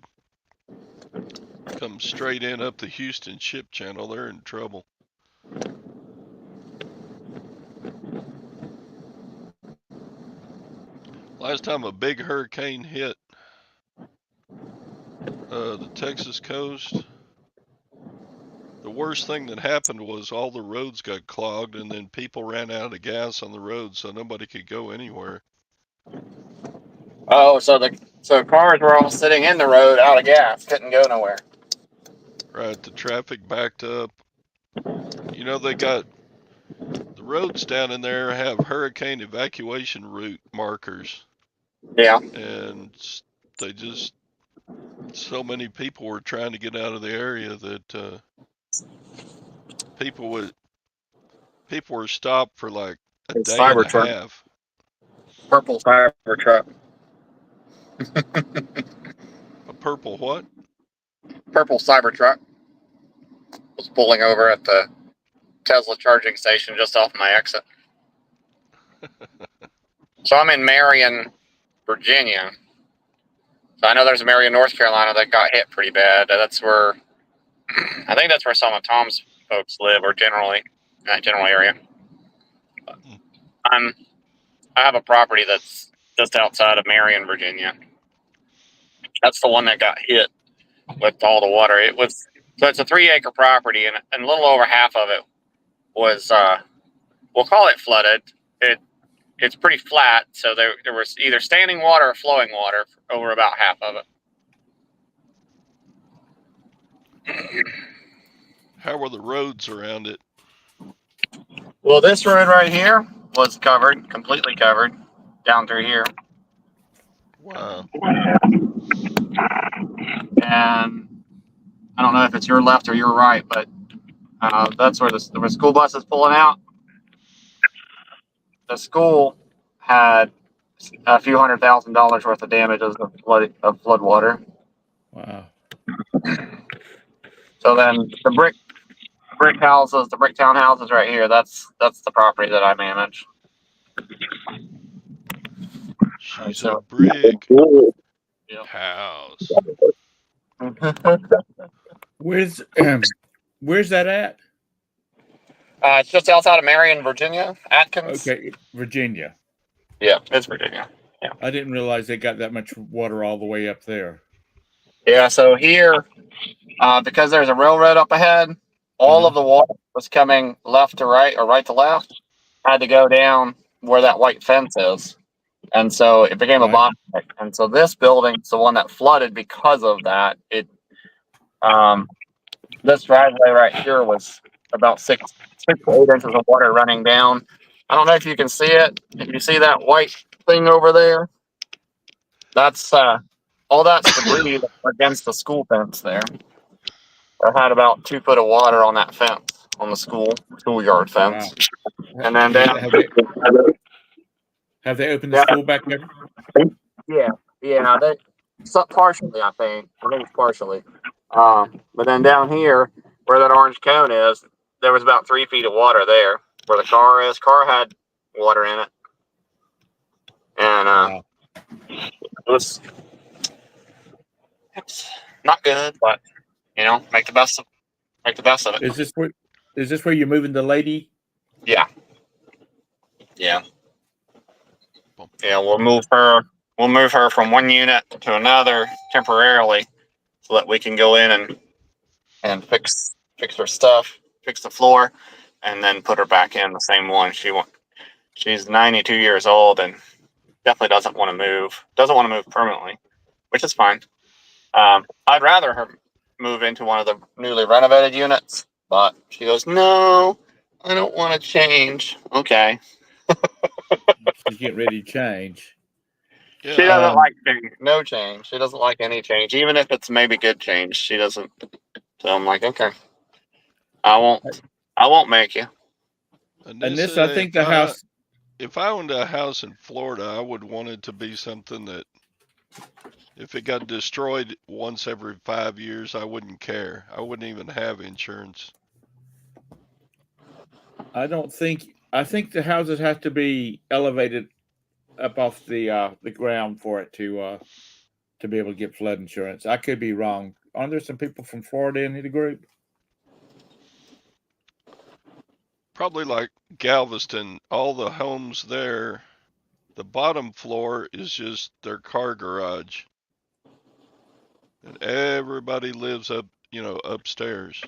come straight in up the Houston ship channel, they're in trouble. Last time a big hurricane hit The Texas coast. The worst thing that happened was all the roads got clogged, and then people ran out of gas on the road, so nobody could go anywhere. Oh, so cars were all sitting in the road out of gas, couldn't go nowhere. Right, the traffic backed up. You know, they got the roads down in there have hurricane evacuation route markers, Yeah. and they just so many people were trying to get out of the area that people were stopped for like a It's day and a Cybertruck, half. purple Cybertruck, A purple what? purple Cybertruck was pulling over at the Tesla charging station just off my exit. So I'm in Marion, Virginia. So I know there's a Marion, North Carolina that got hit pretty bad. That's where I think that's where some of Tom's folks live, or generally in that general area. I have a property that's just outside of Marion, Virginia. That's the one that got hit with all the water. So it's a 3-acre property, and a little over half of it was we'll call it flooded. It's pretty flat, so there was either standing water or flowing water over about half of it. How were the roads around it? Well, this road right here was covered, completely covered, down through here. Wow. And I don't know if it's your left or your right, but that's where the school bus is pulling out. The school had a few $100,000 worth of damages of flood water. Wow. So then the brick houses, the brick town houses right here, that's the property that I manage. She's a So brick yeah. house. Where's where's that at? It's just outside of Marion, Virginia, Atkins. Okay, Virginia. Yeah, it's Virginia. Yeah. I didn't realize they got that much water all the way up there. Yeah. So here, because there's a railroad up ahead, all of the water was coming left to right or right to left. Had to go down where that white fence is, and so it became a Right. bottleneck. And so this building's the one that flooded because of that. This driveway right here was about 6 to 8 inches of water running down. I don't know if you can see it. If you see that white thing over there, that's all that's debris against the school fence there. I had about 2 foot of water on that fence, on the schoolyard fence. Wow. And then down. Have they opened the school back ever? Yeah, partially, I think it's partially. But then down here, where that orange cone is, there was about 3 feet of water there where the car is. Car had water in it, and Wow. it's not good, but make the best of it. Is this where you're moving the lady? Yeah. We'll move her. We'll move her from one unit to another temporarily, so that we can go in and fix her stuff, fix the floor, and then put her back in the same one. She's 92 years old and definitely doesn't want to move. Doesn't want to move permanently, which is fine. I'd rather her move into one of the newly renovated units, but she goes, "No, I don't want to change." Okay. She's getting ready to change. Yeah. She doesn't like no change. She doesn't like any change, even if it's maybe good change. She doesn't. So I'm like, okay, I won't make you. And this, I think the house. If I owned a house in Florida, I would want it to be something that, if it got destroyed once every 5 years, I wouldn't care. I wouldn't even have insurance. I think the houses have to be elevated up off the ground for it to be able to get flood insurance. I could be wrong. Aren't there some people from Florida in the group? Probably like Galveston, all the homes there, the bottom floor is just their car garage. And everybody lives up, upstairs.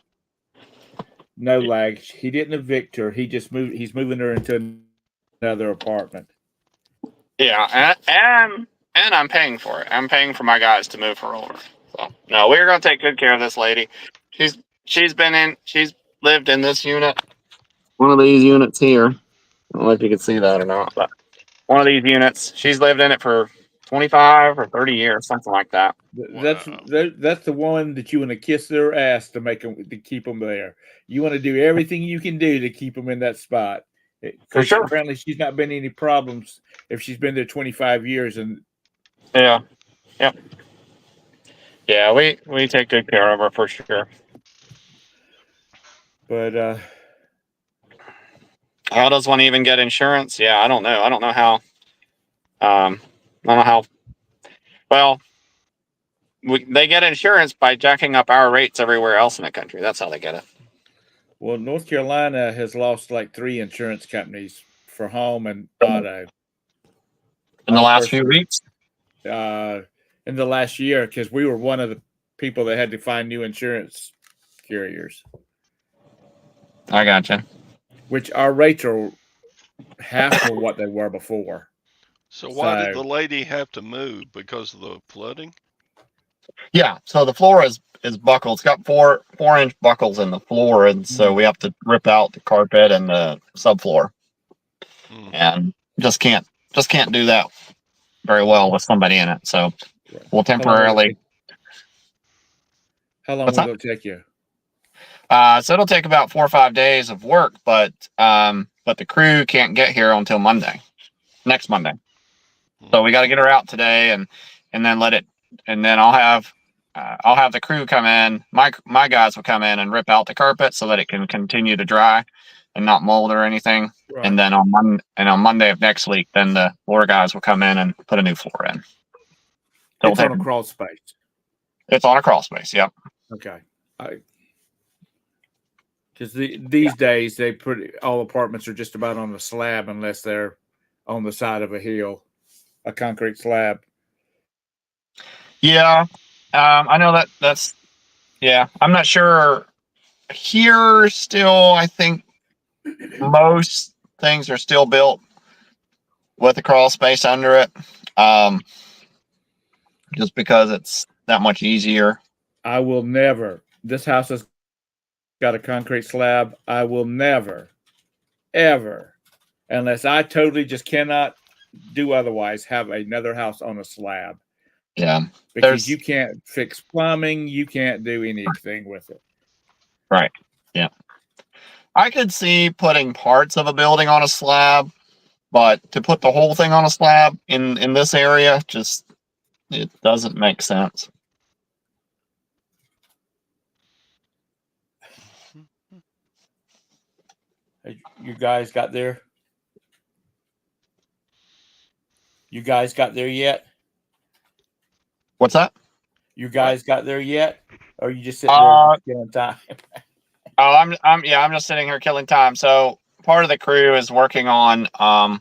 No lag. He didn't evict her. He just moved. He's moving her into another apartment. Yeah, and I'm paying for it. I'm paying for my guys to move her over. So no, we're gonna take good care of this lady. She's she's lived in this unit. One of these units here. I don't know if you can see that or not, but one of these units. She's lived in it for 25 or 30 years, something like that. That's Wow. that's the one that you want to kiss their ass to make them to keep them there. You want to do everything you can do to keep them in that spot For because sure. apparently she's not been any problems if she's been there 25 years and Yeah. Yep. Yeah, we take good care of her for sure. but How does one even get insurance? Yeah, I don't know. I don't know how. I don't know how. Well, they get insurance by jacking up our rates everywhere else in the country. That's how they get it. well, North Carolina has lost like 3 insurance companies for home and auto. In the I'm the last first few weeks. in the last year because we were one of the people that had to find new insurance carriers, I gotcha. which our rates are half of what they were before. So why did So the lady have to move? Because of the flooding? Yeah. So the floor is buckled. It's got 4-inch buckles in the floor, and so we have to rip out the carpet and the subfloor, Hmm. and just can't do that very well with somebody in it. So we'll how long will it temporarily. take? How long What's will that? it take you? So it'll take about 4 or 5 days of work, but the crew can't get here until next Monday. So we got to get her out today, and then let it, and then I'll have the crew come in. My guys will come in and rip out the carpet so that it can continue to dry and not mold or anything. Right. And then on Monday of next week, then the floor guys will come in and put a new floor in. So It's on a crawl space. it's on a crawl space. Yep. Okay. Because these days they put all apartments are just about on the slab unless they're on the side of a hill, a concrete slab. Yeah. I know that's yeah. I'm not sure here still. I think most things are still built with a crawl space under it, just because it's that much easier. I will never. This house has got a concrete slab. I will never, ever, unless I totally just cannot do otherwise, have another house on a slab Yeah, because there's you can't fix plumbing. You can't do anything with it. right. Yeah, I could see putting parts of a building on a slab, but to put the whole thing on a slab in this area, just it doesn't make sense. You guys got there? You guys got there yet? What's that? You guys got there yet? Or are you just sitting there Uh, killing time? oh, I'm just sitting here killing time. So part of the crew is working on a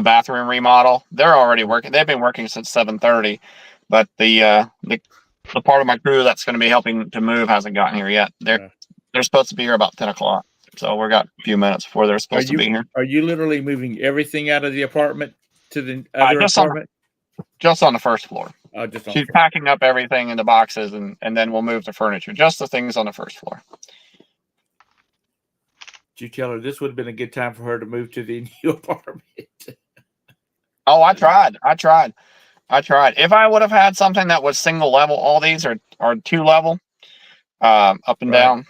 bathroom remodel. They're already working. They've been working since 7:30, but the part of my crew that's going to be helping to move hasn't gotten here yet. They're supposed to be here about 10 o'clock. So we got a few minutes before they're supposed to be here. Are you literally moving everything out of the apartment to the other apartment? Just on the first floor. Just on She's packing up everything in the boxes, and then we'll move the furniture. Just the things on the first floor. Did you tell her this would have been a good time for her to move to the new apartment? Oh, I tried. If I would have had something that was single level, all these are 2 level, up and down.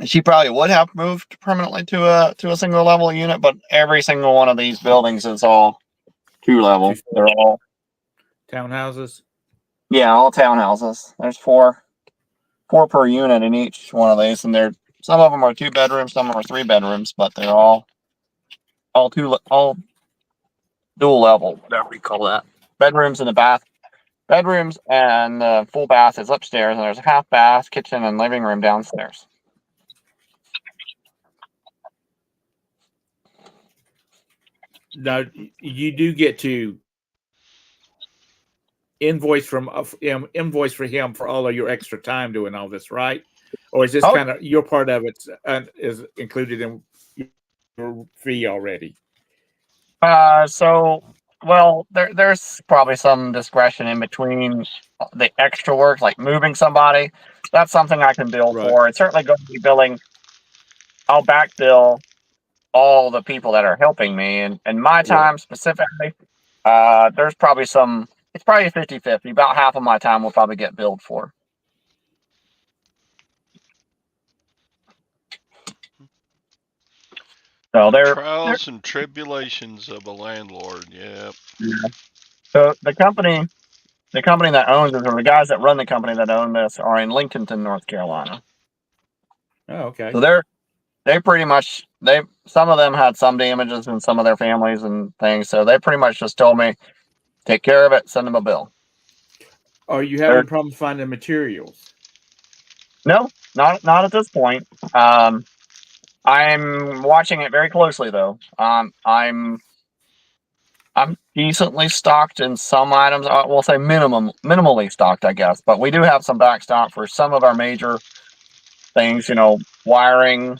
She probably would have moved permanently to a single level unit, but every single one of these buildings is all 2 level. They're all townhouses. Yeah, all townhouses. There's four per unit in each one of these, and some of them are 2 bedrooms, some of them are 3 bedrooms, but they're all dual level, whatever you call that. Bedrooms and a bath. Bedrooms and full bath is upstairs, and there's a half bath, kitchen, and living room downstairs. Now you do get to invoice invoice for him for all of your extra time doing all this, right? Or is this Oh, kind of your part of it is included in your fee already? so well, there's probably some discretion in between the extra work, like moving somebody. That's something I can bill Right. for. It's certainly going to be billing. I'll back bill all the people that are helping me, and my Right. time specifically. There's probably some. It's probably 50-50. About half of my time will probably get billed for. So The they're trials and tribulations of a landlord. Yeah. so the company that owns it, or the guys that run the company that own this, are in Lincolnton, North Carolina. Oh, okay. So they pretty much some of them had some damages in some of their families and things. So they pretty much just told me, take care of it, send them a bill. Are you They're having problems finding materials? no, not at this point. I'm watching it very closely though. I'm decently stocked in some items. We'll say minimally stocked, I guess. But we do have some back stock for some of our major things. Wiring,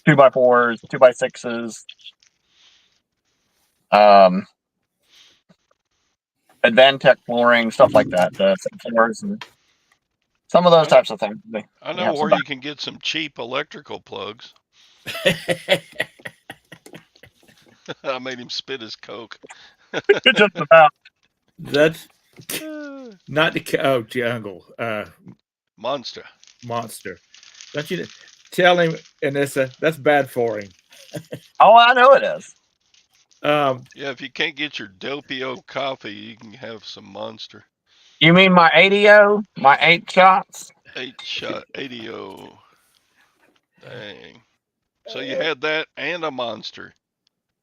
2x4s, 2x6s, um, Advantech flooring, stuff like that. The floors and some of those I know, types of things. I We know have some where back. you can get some cheap electrical plugs. I made him spit his Coke. Just about. That's Uh, not the jungle Monster. monster. Don't you tell him, Anissa? That's bad for him. Oh, I know it is. Um, Yeah, if you can't get your Doppio coffee, you can have some Monster. You mean my ADO, my 8 shots? 8 shot ADO. Dang. So you had that and a Monster.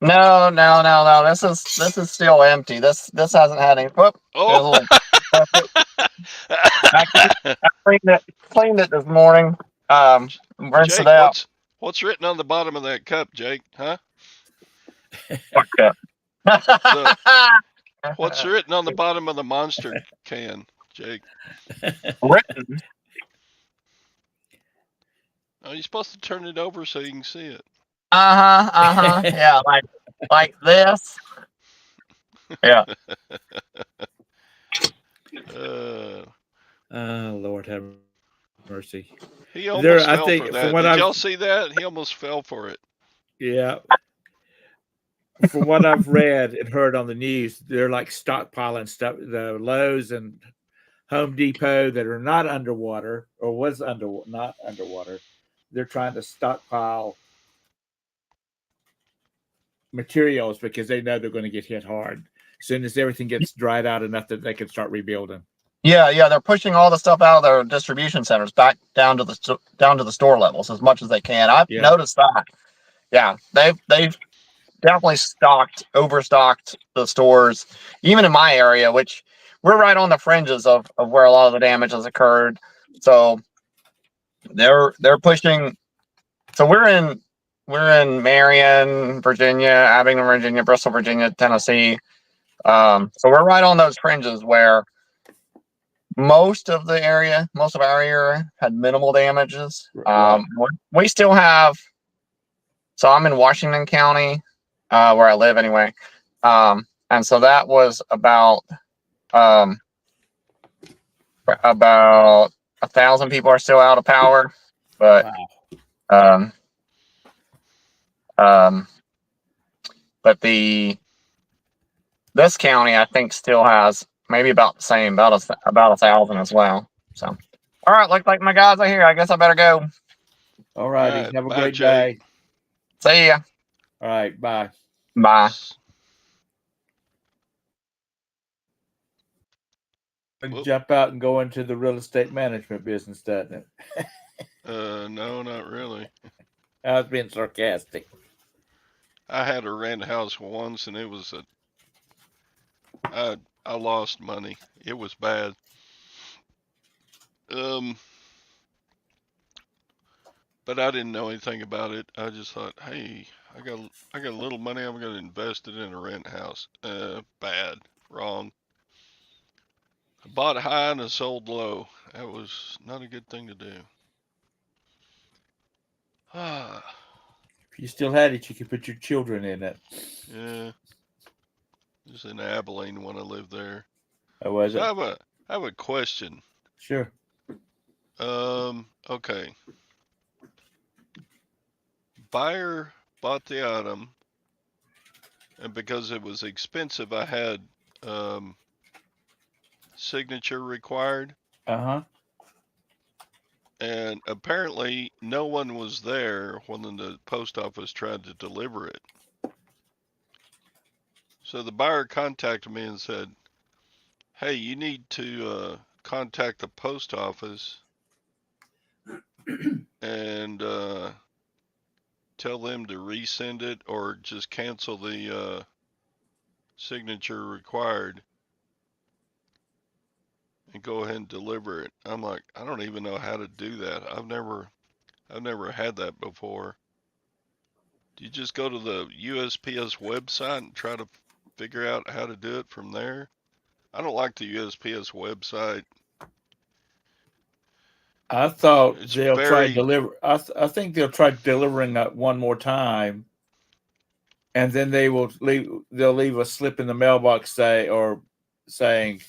No, no, no, no. This is still empty. This hasn't had any. Whoop, there's a Oh, little. I cleaned it this morning. Rinsed it Jake, out. what's written on the bottom of that cup, Jake? Huh? Fuck that. The What's written on the bottom of the Monster can, Jake? Written. Oh, you're supposed to turn it over so you can see it. Yeah, like this. Yeah. Uh, Lord have mercy. he almost I fell for think, from that. what Did I've, y'all see that? He almost fell for it. yeah, from what I've read and heard on the news, they're like stockpiling stuff. The Lowe's and Home Depot that are not underwater or was not underwater, they're trying to stockpile materials because they know they're going to get hit hard as soon as everything gets dried out enough that they can start rebuilding. Yeah. They're pushing all the stuff out of their distribution centers back down to the store levels as much as they can. I've Yeah. noticed that. Yeah, they've definitely overstocked the stores, even in my area, which we're right on the fringes of where a lot of the damage has occurred. So they're pushing. So we're in Marion, Virginia, Abingdon, Virginia, Bristol, Virginia, Tennessee. So we're right on those fringes where most of our area had minimal damages. Right. We still have. So I'm in Washington County, where I live anyway. And so that was um, about 1,000 people are still out of power, but Wow. um, um, but this county I think still has maybe about the same, about 1,000 as well. So, all right, looks like my guys are here. I guess I better go. All All righty. right, Have a bye, great Jake. day. See ya. All right. Bye. Bye. Whoop. Jump out and go into the real estate management business, doesn't it? No, not really. I was being sarcastic. I had to rent a house once, and I lost money. It was bad. Um, but I didn't know anything about it. I just thought, hey, I got a little money. I'm going to invest it in a rent house. Bad, wrong. I bought high and I sold low. That was not a good thing to do. Ah, If you still had it, you could put your children in it. yeah. Just in Abilene when I lived there. Or was So it? I have a question. Sure. Okay. Buyer bought the item, and because it was expensive, I had signature required, Uh-huh. and apparently no one was there when the post office tried to deliver it. So the buyer contacted me and said, "Hey, you need to contact the post office and tell them to resend it or just cancel the signature required and go ahead and deliver it." I'm like, I don't even know how to do that. I've never had that before. Do you just go to the USPS website and try to figure out how to do it from there? I don't like the USPS website. I thought It's they'll try very deliver. I think they'll try delivering that one more time, and then they will leave. They'll leave a slip in the mailbox saying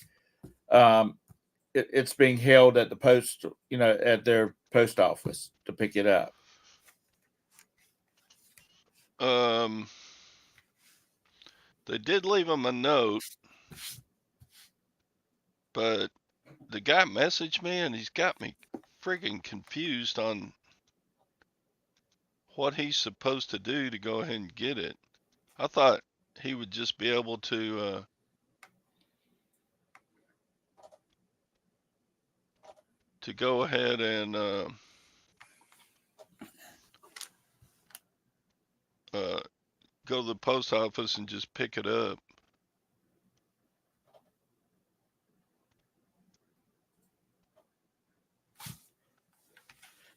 it's being held at the post. At their post office to pick it up. um they did leave him a note, but the guy messaged me and he's got me friggin' confused on what he's supposed to do to go ahead and get it. I thought he would just be able to go ahead and uh, go to the post office and just pick it up.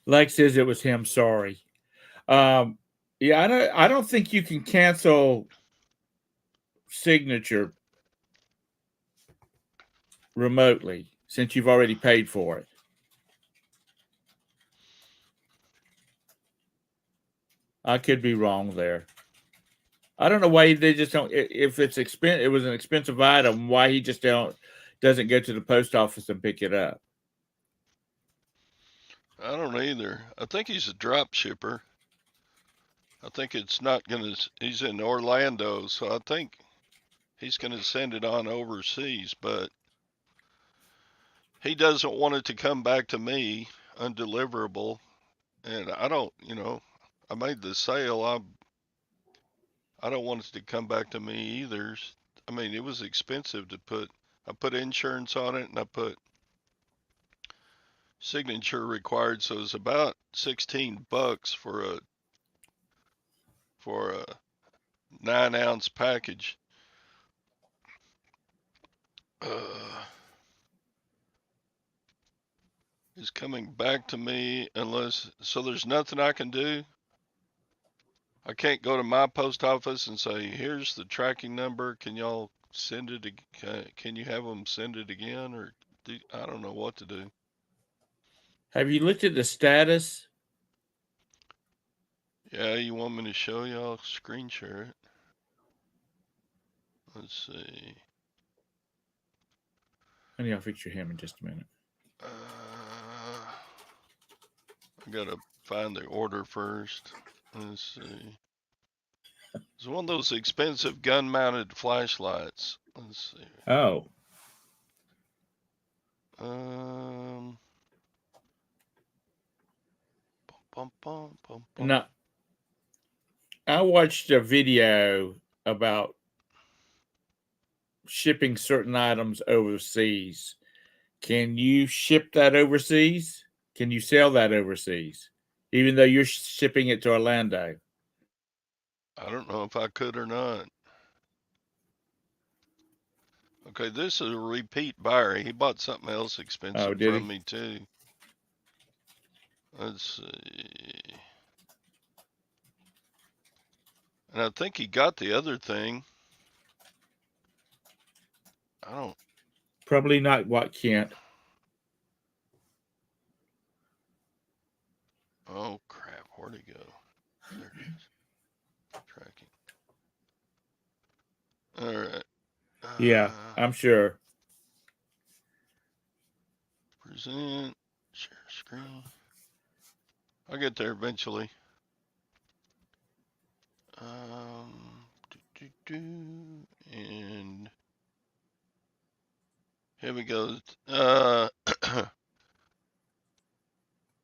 Lex says it was him. Sorry. Um, yeah, I don't think you can cancel signature remotely since you've already paid for it. I could be wrong there. I don't know why they just don't. If it's it was an expensive item. Why he just doesn't go to the post office and pick it up? I don't either. I think he's a drop shipper. I think it's not gonna. He's in Orlando, so I think he's gonna send it on overseas. But he doesn't want it to come back to me undeliverable, and I don't. I made the sale. I don't want it to come back to me either. I mean, it was expensive to put. I put insurance on it, and I put signature required, so it's about $16 for a 9-ounce package. Uh, is coming back to me unless, so there's nothing I can do. I can't go to my post office and say, here's the tracking number. Can y'all send it? Can you have them send it again? Or I don't know what to do. Have you looked at the status? Yeah, you want me to show y'all? Screen share it. Let's see. Honey, I'll fix your ham in just a minute. I gotta find the order first. Let's see. It's one of those expensive gun-mounted flashlights. Let's see. Oh, Um. Bum, bum, bum, bum. now I watched a video about shipping certain items overseas. Can you ship that overseas? Can you sell that overseas, even though you're shipping it to Orlando? I don't know if I could or not. Okay, this is a repeat buyer. He bought something else Oh, expensive did from he? me too. Let's see. And I think he got the other thing. I don't. probably not what, Kent? Oh crap! Where'd it go? There it is. Tracking. All right. Yeah, I'm sure. Present. Share screen. I'll get there eventually. And here we go.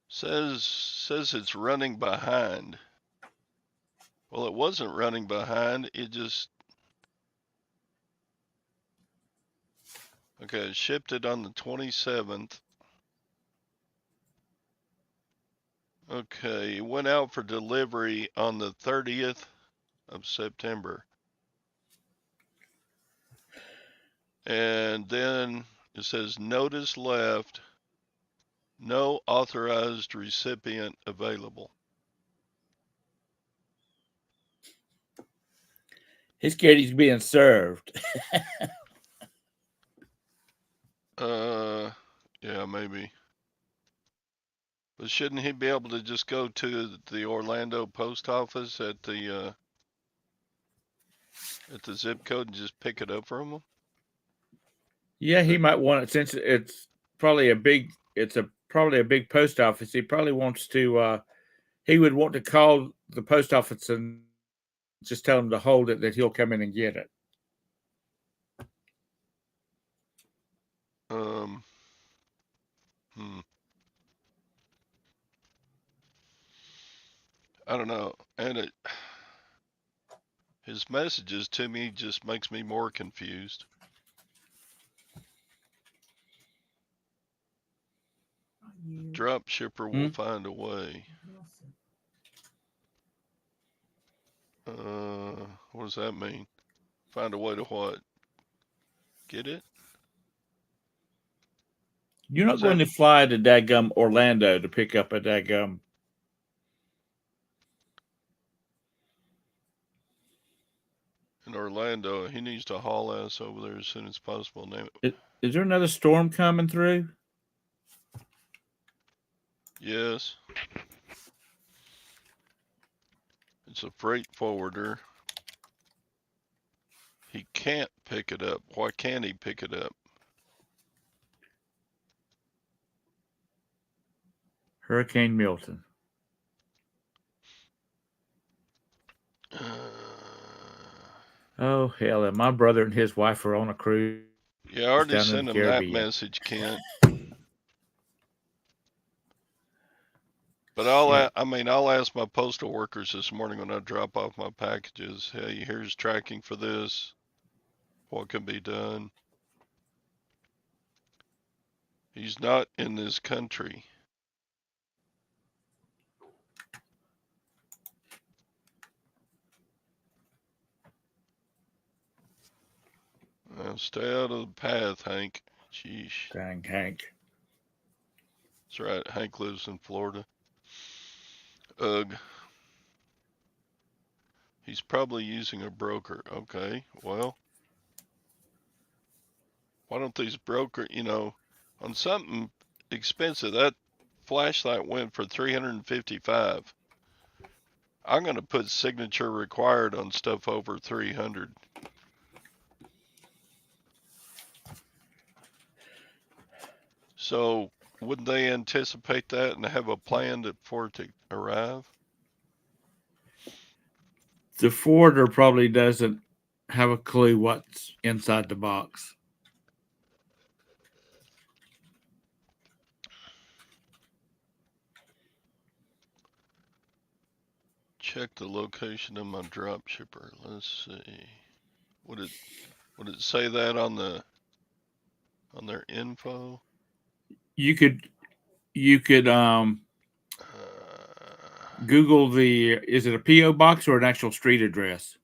Says it's running behind. Well, it wasn't running behind. It just okay. It shipped it on the 27th. Okay, it went out for delivery on the 30th of September. And then it says notice left, no authorized recipient available. He's scared he's being served. Yeah, maybe. But shouldn't he be able to just go to the Orlando post office at the zip code and just pick it up from him? Yeah, he might want it since it's probably a big. It's probably a big post office. He probably wants to. He would want to call the post office and just tell them to hold it. That he'll come in and get it. I don't know. And his messages to me just makes me more confused. Drop shipper will find a way. What does that mean? Find a way to what? Get it? You're not going to fly to daggum Orlando to pick up a daggum. In Orlando, he needs to haul ass over there as soon as possible. Is there another storm coming through? Yes. It's a freight forwarder. He can't pick it up. Why can't he pick it up? Hurricane Milton. Oh hell! And my brother and his wife are on a cruise. Yeah, I already sent him that message, Kent. But I'll ask my postal workers this morning when I drop off my packages. Hey, here's tracking for this. What can be done? He's not in this country. Stay out of the path, Hank. Sheesh. Dang, Hank. That's right. Hank lives in Florida. Ugh. He's probably using a broker. Okay, well, why don't these broker, on something expensive, that flashlight went for $355. I'm going to put signature required on stuff over 300. So wouldn't they anticipate that and have a plan for it to arrive? The forwarder probably doesn't have a clue what's inside the box. Check the location of my drop shipper. Let's see. Would it say that on their info? You could Google is it a P.O. box or an actual street address?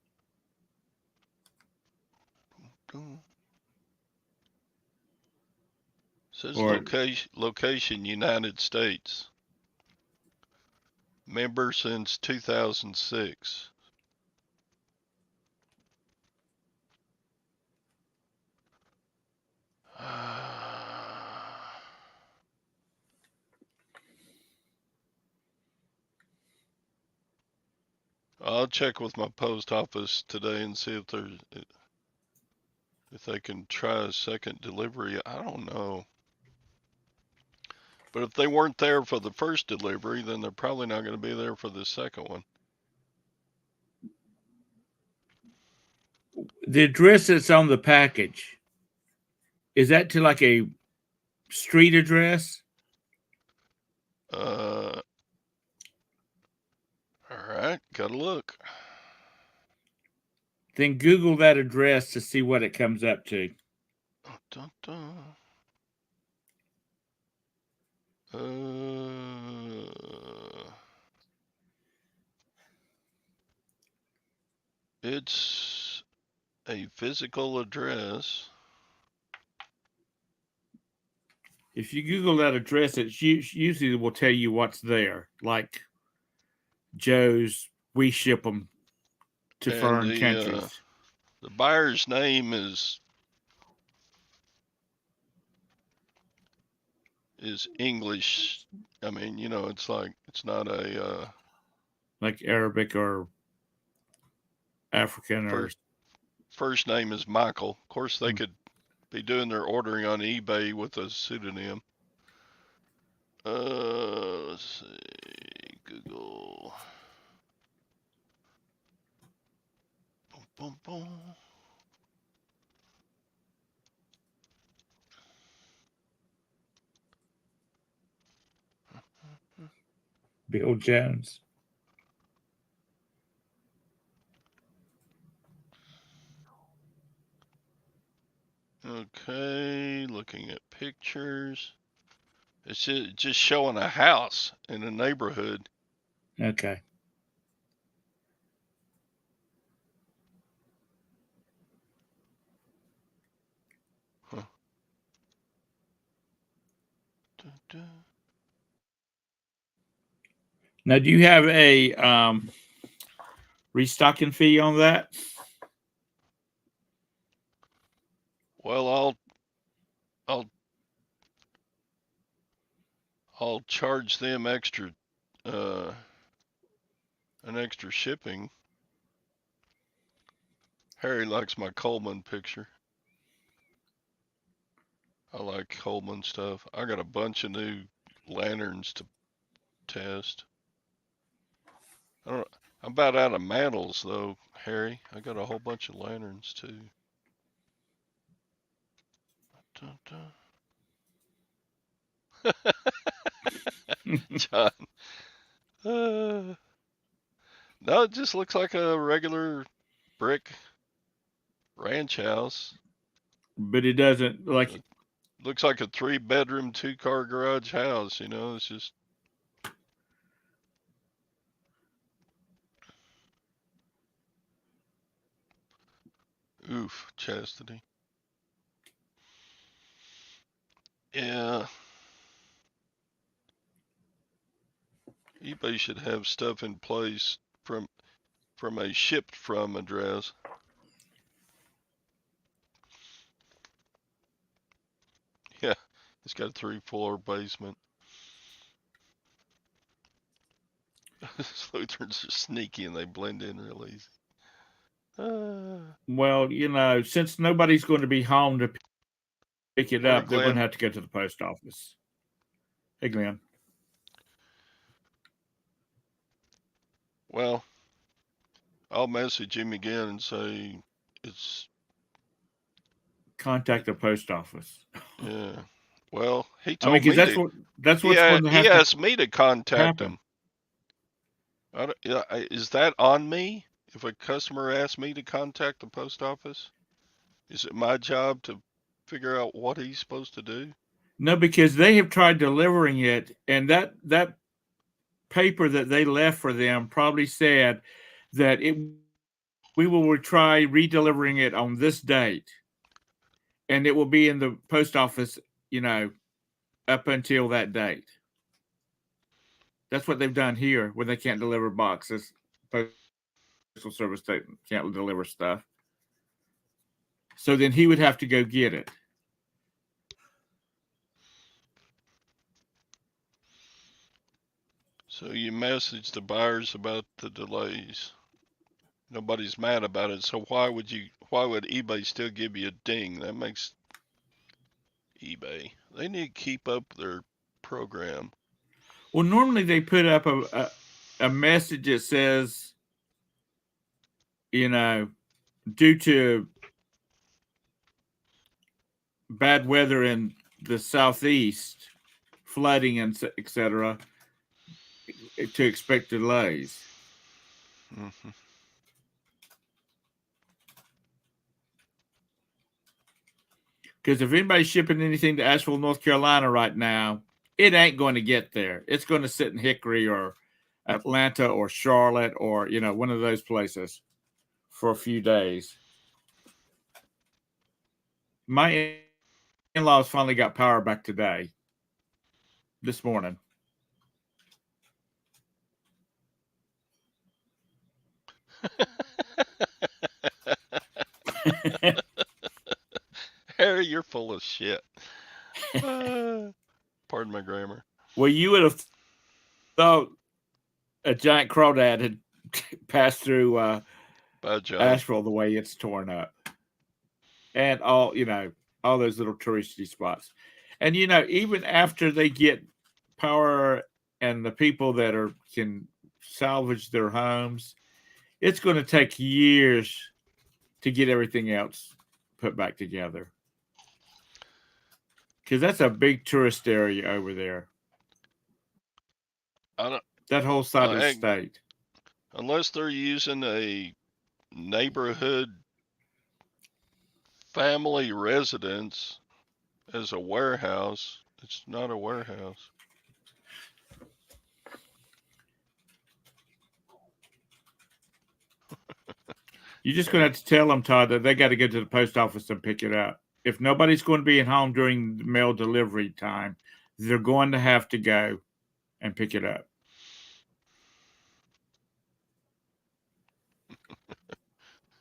Says location United States. Member since 2006. I'll check with my post office today and see if they can try a second delivery. I don't know. But if they weren't there for the first delivery, then they're probably not going to be there for the second one. The address that's on the package, is that to like a street address? All right, gotta look. Then Google that address to see what it comes up to. Dun, dun. It's a physical address. If you Google that address, it usually will tell you what's there. Like Joe's, we ship them to And foreign countries. The buyer's name is English. I mean, you know, it's not a Like Arabic or African or first name is Michael. Of course, they could be doing their ordering on eBay with a pseudonym. Let's see, Google. Boom, boom, boom. Bill Jones. Okay, looking at pictures. It's just showing a house in a neighborhood. Okay. Huh. Dun, dun. Now, do you have a restocking fee on that? Well, I'll charge them extra, an extra shipping. Harry likes my Coleman picture. I like Coleman stuff. I got a bunch of new lanterns to test. I'm about out of mantles though, Harry. I got a whole bunch of lanterns too. Dun, dun. John. No, it just looks like a regular brick ranch house. But it doesn't like. It looks like a 3-bedroom, 2-car garage house. You know, it's just. Oof, Chastity. Yeah. eBay should have stuff in place from a shipped from address. Yeah, it's got a 3-floor basement. Lutherans are sneaky and they blend in real easy. Well, you know, since nobody's going to be home to pick it Morning, up, they're going Glenn. to have to go to the post office. Hey, Glenn. Well, I'll message him again and say it's. Contact the post office. Yeah. Well, he I mean, told because me that's what's going to he have to asked me to contact happen. him. Is that on me? If a customer asks me to contact the post office, is it my job to figure out what he's supposed to do? No, because they have tried delivering it, and that paper that they left for them probably said that we will try redelivering it on this date, and it will be in the post office, you know, up until that date. That's what they've done here when they can't deliver boxes. Postal Service can't deliver stuff. So then he would have to go get it. So you message the buyers about the delays. Nobody's mad about it. So why would eBay still give you a ding? That makes eBay. They need to keep up their program. Well, normally they put up a message that says, you know, due to bad weather in the southeast, flooding and etc., to expect delays. Hmm. Because if anybody's shipping anything to Asheville, North Carolina right now, it ain't going to get there. It's going to sit in Hickory or Atlanta or Charlotte or, you know, one of those places for a few days. My in-laws finally got power back today, this morning. Harry, you're full of shit. Pardon my grammar. Well, you would have thought a giant crawdad had passed through Bad job. Asheville the way it's torn up, and all, you know, all those little touristy spots. And you know, even after they get power and the people that are can salvage their homes, it's going to take years to get everything else put back together, because that's a big tourist area over there. I don't. That whole side of the state. Unless they're using a neighborhood family residence as a warehouse, it's not a warehouse. You're just going to have to tell them, Todd, that they got to go to the post office and pick it up. If nobody's going to be at home during the mail delivery time, they're going to have to go and pick it up.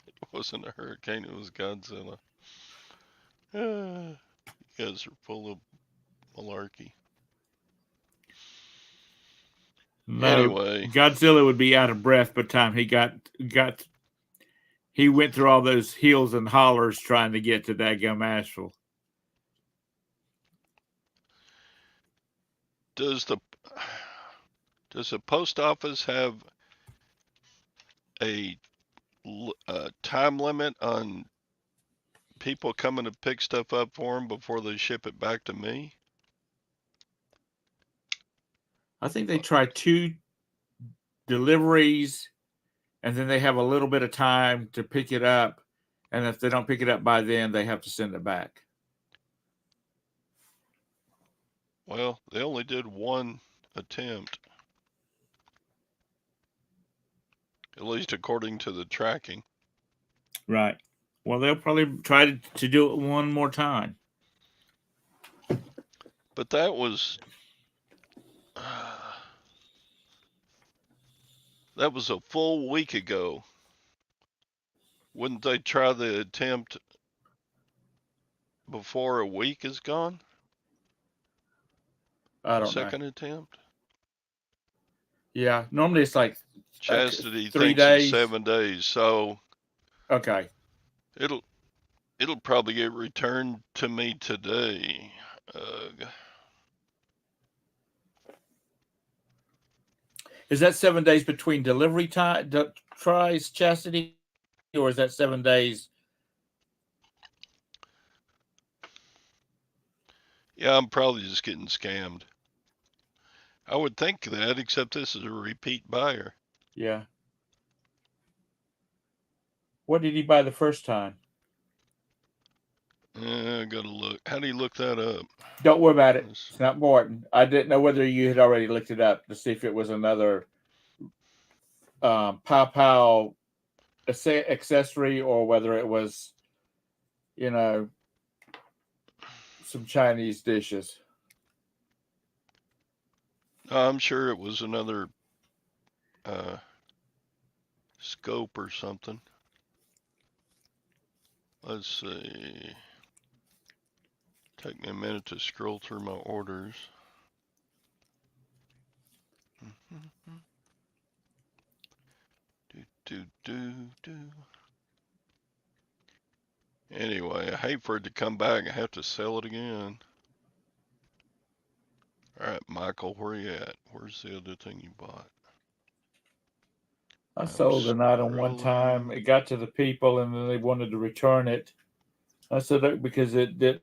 It wasn't a hurricane, it was Godzilla. You guys are full of malarkey. No, Anyway, Godzilla would be out of breath by the time he went through all those hills and hollers trying to get to daggum Asheville. does the post office have a time limit on people coming to pick stuff up for them before they ship it back to me? I think they try 2 deliveries, and then they have a little bit of time to pick it up. And if they don't pick it up by then, they have to send it back. Well, they only did one attempt, at least according to the tracking. Right. Well, they'll probably try to do it one more time. But that was a full week ago. Wouldn't they try the attempt before a week is gone? I don't know. Second attempt? Yeah, normally it's like Chastity 3 thinks days. it's 7 days, so Okay. it'll probably get returned to me today. Is that 7 days between delivery time tries, Chastity, or is that 7 days? Yeah, I'm probably just getting scammed. I would think that, except this is a repeat buyer. Yeah. What did he buy the first time? I gotta look. How do you look that up? Don't worry about it. It's not important. I didn't know whether you had already looked it up to see if it was another pow accessory, or whether it was, you know, some Chinese dishes. I'm sure it was another scope or something. Let's see. Take me a minute to scroll through my orders. Anyway, I hate for it to come back and have to sell it again. All right, Michael, where you at? Where's the other thing you bought? I I'm sold an item one time. scrolling. It got to the people, and then they wanted to return it. I said that because it didn't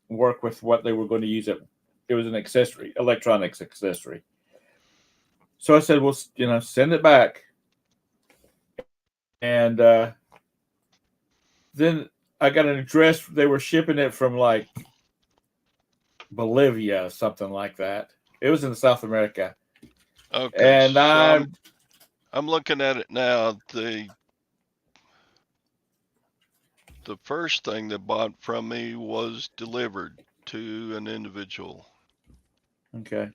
work with what they were going to use it. It was an accessory, electronics accessory. So I said, well, send it back. And then I got an address. They were shipping it from like Bolivia, something like that. It was in South America. Okay, And so I'm looking at it now. The first thing they bought from me was delivered to an individual. okay.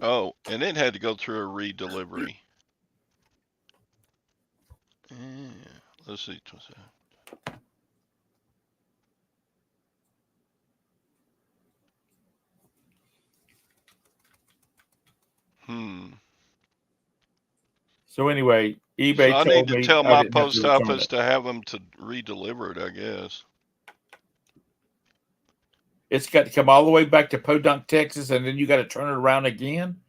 Oh, and it had to go through a redelivery. Let's see. So anyway, So eBay I need told to me tell I my didn't have to post return office it. to have them to redeliver it, I guess. It's got to come all the way back to Podunk, Texas, and then you got to turn it around again.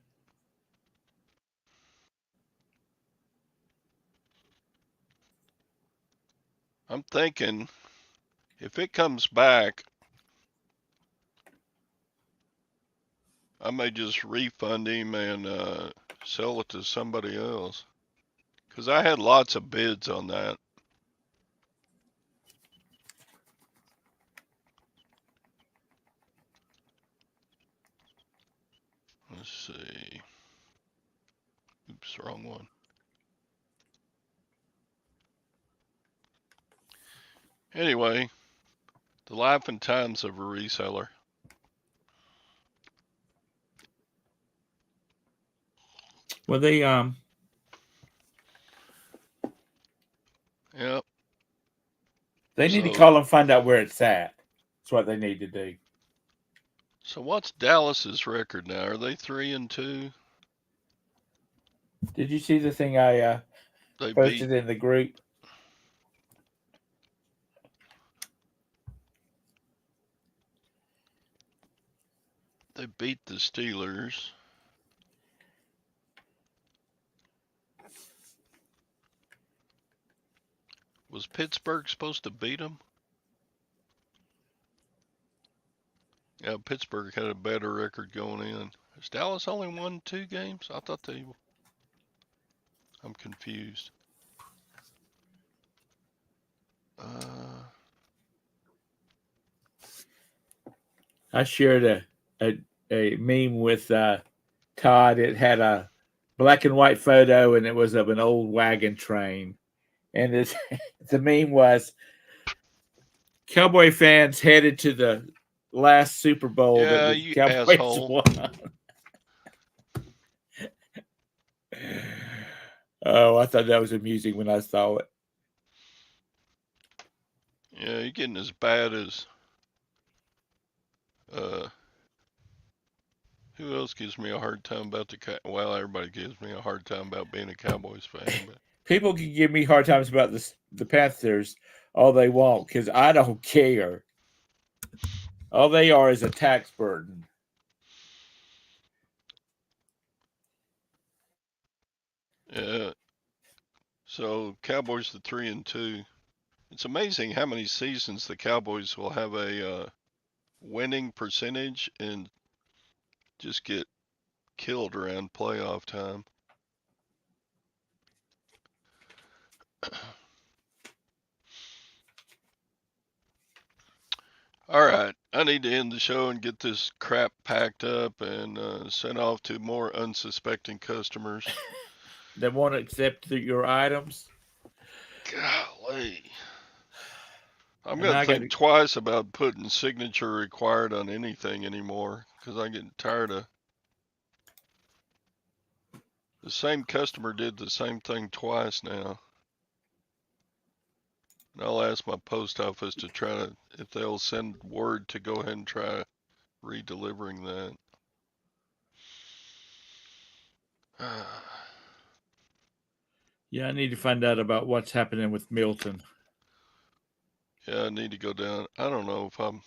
I'm thinking if it comes back, I may just refund him and sell it to somebody else. Because I had lots of bids on that. Let's see. Oops, wrong one. Anyway, the life and times of a reseller. Well, they Yep. They need to So, call and find out where it's at. That's what they need to do. so what's Dallas's record now? Are they 3-2? Did you see the thing I They beat posted in the group? the Steelers. Was Pittsburgh supposed to beat them? Yeah, Pittsburgh had a better record going in. Has Dallas only won 2 games? I thought they. I'm confused. I shared a meme with Todd. It had a black and white photo, and it was of an old wagon train. And the meme was Cowboy fans headed to the last Super Bowl that Yeah, the you Cowboys asshole. won. Oh, I thought that was amusing when I saw it. Yeah, you're getting as bad as. Who else gives me a hard time about well, everybody gives me a hard time about being a Cowboys fan, but People can give me hard times about the Panthers all they want because I don't care. All they are is a tax burden. yeah. So Cowboys are 3-2. It's amazing how many seasons the Cowboys will have a winning percentage and just get killed around playoff time. All right, I need to end the show and get this crap packed up and sent off to more unsuspecting customers. They won't accept your items. Golly. I'm And going now to I got think twice about putting signature required on anything anymore because I'm getting tired of. The same customer did the same thing twice now. And I'll ask my post office to try to, if they'll send word to go ahead and try redelivering that. Yeah, I need to find out about what's happening with Milton. Yeah, I need to go down. I don't know if I'm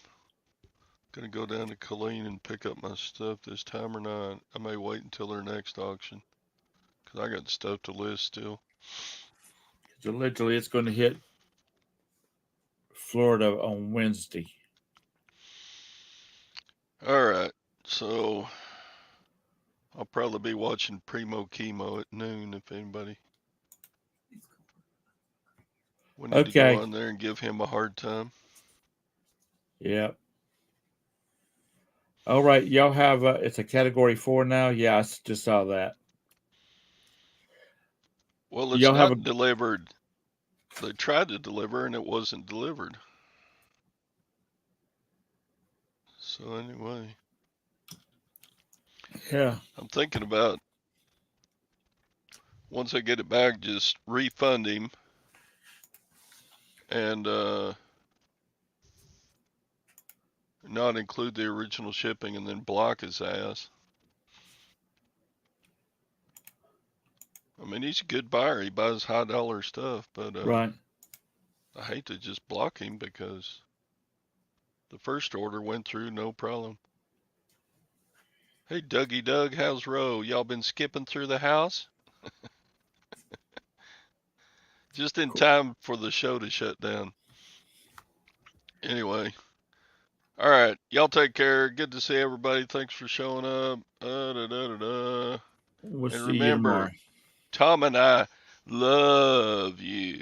gonna go down to Colleen and pick up my stuff this time or not. I may wait until their next auction, because I got stuff to list still. Allegedly, it's going to hit Florida on Wednesday. All right, so I'll probably be watching Primo Chemo at noon if anybody. We need to go on there and give him a hard time. Yeah. All right, y'all have it's a category 4 now. Yeah, I just saw that. Well, it's not delivered. They tried to deliver and it wasn't delivered. So anyway, yeah, I'm thinking about once I get it back, just refund him and not include the original shipping and then block his ass. I mean, he's a good buyer. He buys high dollar stuff, but right. I hate to just block him because the first order went through no problem. Hey, Dougie Doug, how's Roe? Y'all been skipping through the house? Just in time for the show to shut down. Anyway. All right. Y'all take care. Good to see everybody. Thanks for showing up. We'll and see remember, you tomorrow. Tom and I love you.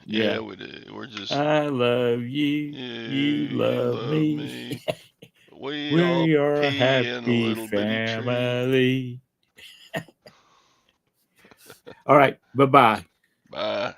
Yeah, we do. We're just. I love you. You love me. We all are a pee in a happy little bitty tree. family. All right. Bye-bye. Bye.